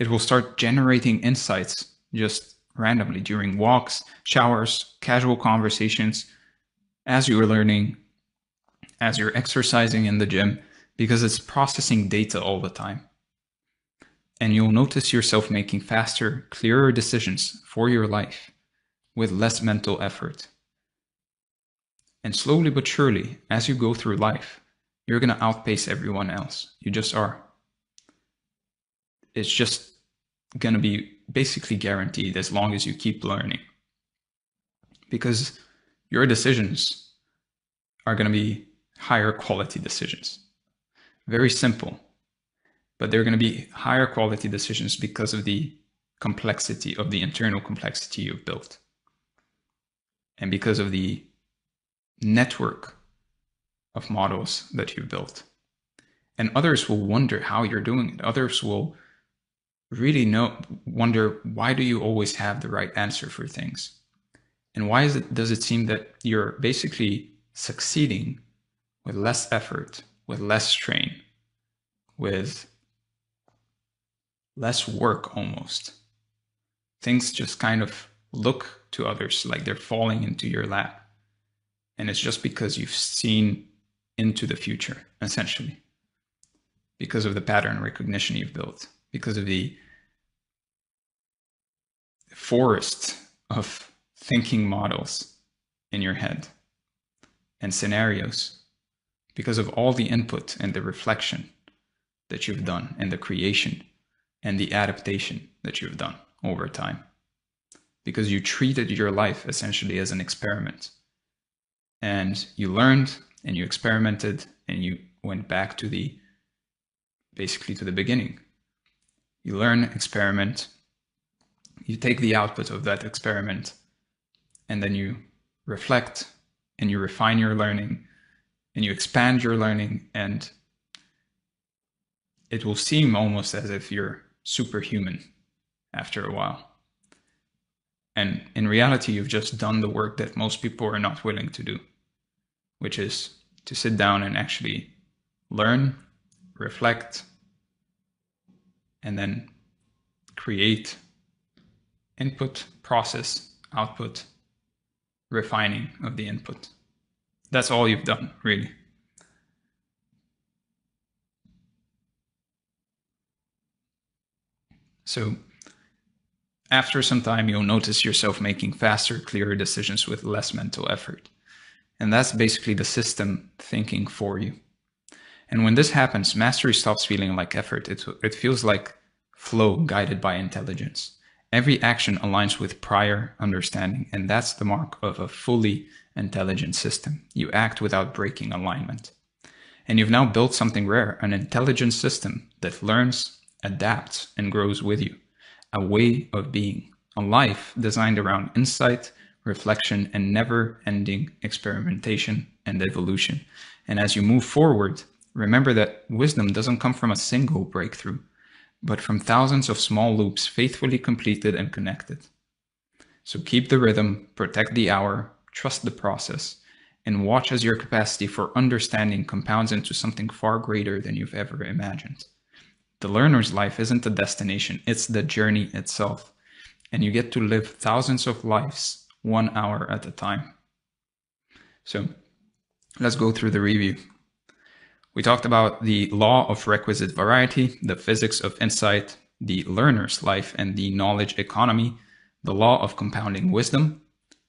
A: It will start generating insights just randomly during walks, showers, casual conversations, as you are learning, as you're exercising in the gym, because it's processing data all the time. And you'll notice yourself making faster, clearer decisions for your life with less mental effort. And slowly but surely, as you go through life, you're going to outpace everyone else. You just are. It's just going to be basically guaranteed as long as you keep learning. Because your decisions are going to be higher quality decisions. Very simple, but they're going to be higher quality decisions because of the complexity, of the internal complexity you've built. And because of the network of models that you've built. And others will wonder how you're doing it. Others will really wonder, why do you always have the right answer for things? And why does it seem that you're basically succeeding with less effort, with less strain, with less work almost? Things just kind of look to others like they're falling into your lap. And it's just because you've seen into the future, essentially. Because of the pattern recognition you've built. Because of the forest of thinking models in your head and scenarios. Because of all the input and the reflection that you've done, and the creation and the adaptation that you've done over time. Because you treated your life essentially as an experiment. And you learned and you experimented and you went back to basically to the beginning. You learn, experiment, you take the output of that experiment, and then you reflect and you refine your learning and you expand your learning, and it will seem almost as if you're superhuman after a while. And in reality, you've just done the work that most people are not willing to do, which is to sit down and actually learn, reflect, and then create, input, process, output, refining of the input. That's all you've done, really. So after some time, you'll notice yourself making faster, clearer decisions with less mental effort. And that's basically the system thinking for you. And when this happens, mastery stops feeling like effort. It feels like flow guided by intelligence. Every action aligns with prior understanding, and that's the mark of a fully intelligent system. You act without breaking alignment. And you've now built something rare, an intelligent system that learns, adapts, and grows with you. A way of being, a life designed around insight, reflection, and never-ending experimentation and evolution. And as you move forward, remember that wisdom doesn't come from a single breakthrough, but from thousands of small loops faithfully completed and connected. So keep the rhythm, protect the hour, trust the process, and watch as your capacity for understanding compounds into something far greater than you've ever imagined. The learner's life isn't a destination, it's the journey itself. And you get to live thousands of lives, 1 hour at a time. So let's go through the review. We talked about the law of requisite variety, the physics of insight, the learner's life and the knowledge economy, the law of compounding wisdom,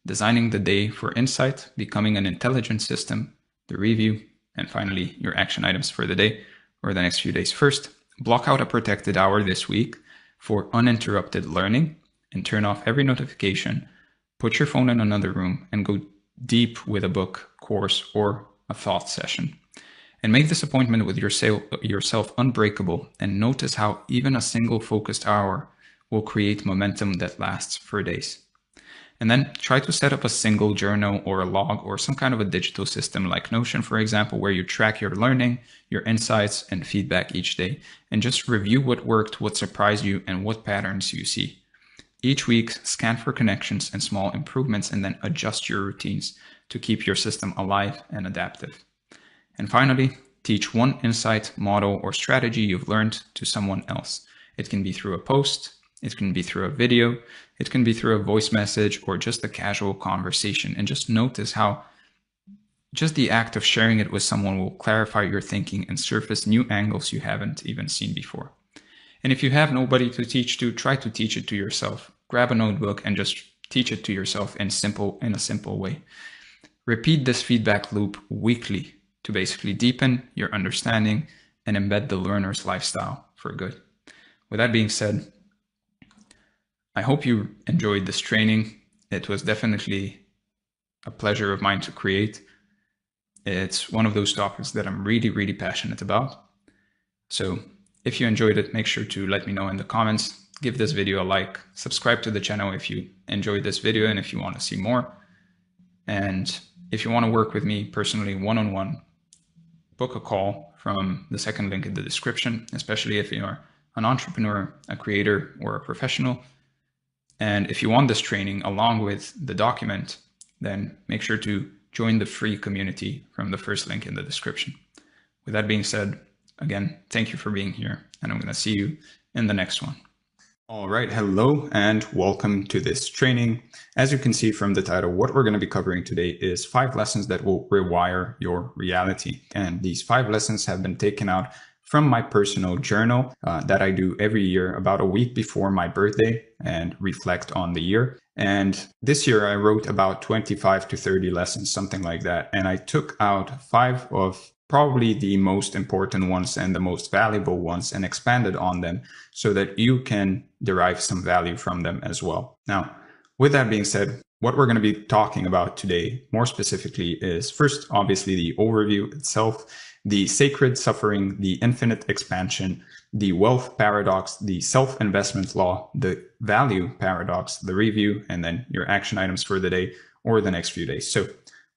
A: designing the day for insight, becoming an intelligent system, the review, and finally your action items for the day or the next few days. First, block out a protected hour this week for uninterrupted learning and turn off every notification. Put your phone in another room and go deep with a book, course, or a thought session. And make this appointment with yourself unbreakable, and notice how even a single focused hour will create momentum that lasts for days. And then try to set up a single journal or a log or some kind of a digital system like Notion, for example, where you track your learning, your insights, and feedback each day, and just review what worked, what surprised you, and what patterns you see. Each week, scan for connections and small improvements, and then adjust your routines to keep your system alive and adaptive. And finally, teach one insight, model, or strategy you've learned to someone else. It can be through a post, it can be through a video, it can be through a voice message, or just a casual conversation. And just notice how just the act of sharing it with someone will clarify your thinking and surface new angles you haven't even seen before. And if you have nobody to teach to, try to teach it to yourself. Grab a notebook and just teach it to yourself in a simple way. Repeat this feedback loop weekly to basically deepen your understanding and embed the learner's lifestyle for good. With that being said, I hope you enjoyed this training. It was definitely a pleasure of mine to create. It's one of those topics that I'm really, really passionate about. So if you enjoyed it, make sure to let me know in the comments. Give this video a like, subscribe to the channel if you enjoyed this video and if you want to see more. And if you want to work with me personally one-on-one, book a call from the second link in the description, especially if you are an entrepreneur, a creator, or a professional. And if you want this training along with the document, then make sure to join the free community from the first link in the description. With that being said, again, thank you for being here, and I'm going to see you in the next one. All right, hello and welcome to this training. As you can see from the title, what we're going to be covering today is 5 lessons that will rewire your reality. And these 5 lessons have been taken out from my personal journal that I do every year about a week before my birthday and reflect on the year. And this year I wrote about 25 to 30 lessons, something like that. And I took out 5 of probably the most important ones and the most valuable ones and expanded on them so that you can derive some value from them as well. Now, with that being said, what we're going to be talking about today more specifically is first, obviously, the overview itself, the sacred suffering, the infinite expansion, the wealth paradox, the self-investment law, the value paradox, the review, and then your action items for the day or the next few days. So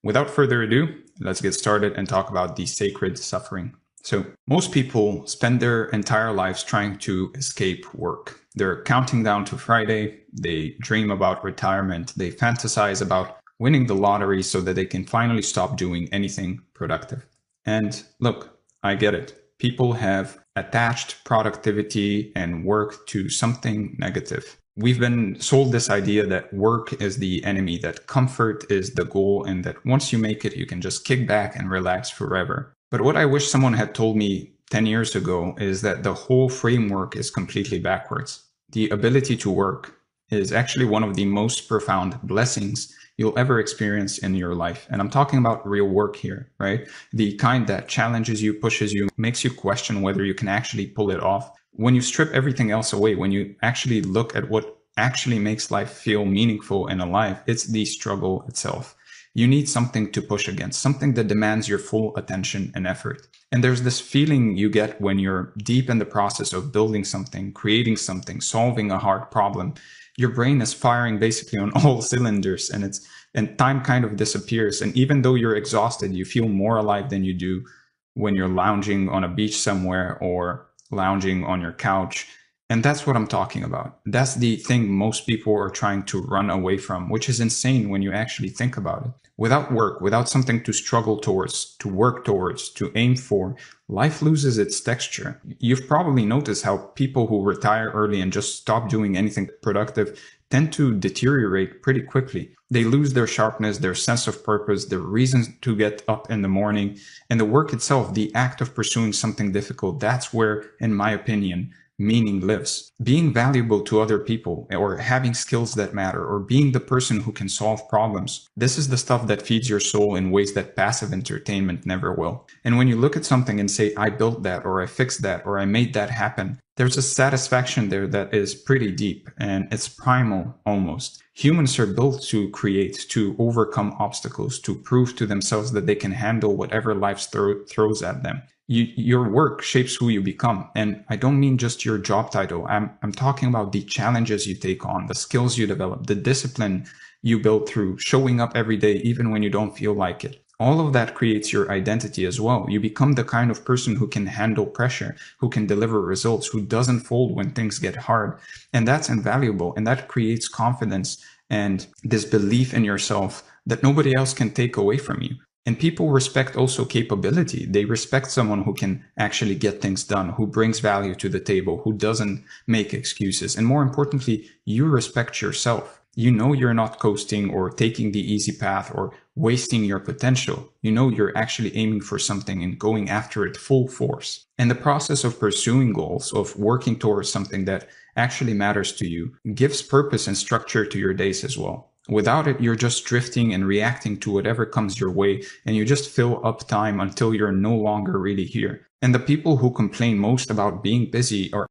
A: without further ado, let's get started and talk about the sacred suffering. So most people spend their entire lives trying to escape work. They're counting down to Friday. They dream about retirement. They fantasize about winning the lottery so that they can finally stop doing anything productive. And look, I get it. People have attached productivity and work to something negative. We've been sold this idea that work is the enemy, that comfort is the goal, and that once you make it, you can just kick back and relax forever. But what I wish someone had told me 10 years ago is that the whole framework is completely backwards. The ability to work is actually one of the most profound blessings you'll ever experience in your life. And I'm talking about real work here, right? The kind that challenges you, pushes you, makes you question whether you can actually pull it off. When you strip everything else away, when you actually look at what actually makes life feel meaningful and alive, it's the struggle itself. You need something to push against, something that demands your full attention and effort. And there's this feeling you get when you're deep in the process of building something, creating something, solving a hard problem. Your brain is firing basically on all cylinders, and time kind of disappears. And even though you're exhausted, you feel more alive than you do when you're lounging on a beach somewhere or lounging on your couch. And that's what I'm talking about. That's the thing most people are trying to run away from, which is insane when you actually think about it. Without work, without something to struggle towards, to work towards, to aim for, life loses its texture. You've probably noticed how people who retire early and just stop doing anything productive tend to deteriorate pretty quickly. They lose their sharpness, their sense of purpose, their reasons to get up in the morning. And the work itself, the act of pursuing something difficult, that's where, in my opinion, meaning lives. Being valuable to other people, or having skills that matter, or being the person who can solve problems. This is the stuff that feeds your soul in ways that passive entertainment never will. And when you look at something and say, I built that, or I fixed that, or I made that happen, there's a satisfaction there that is pretty deep, and it's primal almost. Humans are built to create, to overcome obstacles, to prove to themselves that they can handle whatever life throws at them. Your work shapes who you become. And I don't mean just your job title. I'm talking about the challenges you take on, the skills you develop, the discipline you build through showing up every day, even when you don't feel like it. All of that creates your identity as well. You become the kind of person who can handle pressure, who can deliver results, who doesn't fold when things get hard. And that's invaluable. And that creates confidence and this belief in yourself that nobody else can take away from you. And people respect also capability. They respect someone who can actually get things done, who brings value to the table, who doesn't make excuses. And more importantly, you respect yourself. You know you're not coasting or taking the easy path or wasting your potential. You know you're actually aiming for something and going after it full force. And the process of pursuing goals, of working towards something that actually matters to you, gives purpose and structure to your days as well. Without it, you're just drifting and reacting to whatever comes your way, and you just fill up time until you're no longer really here. And the people who complain most about being busy are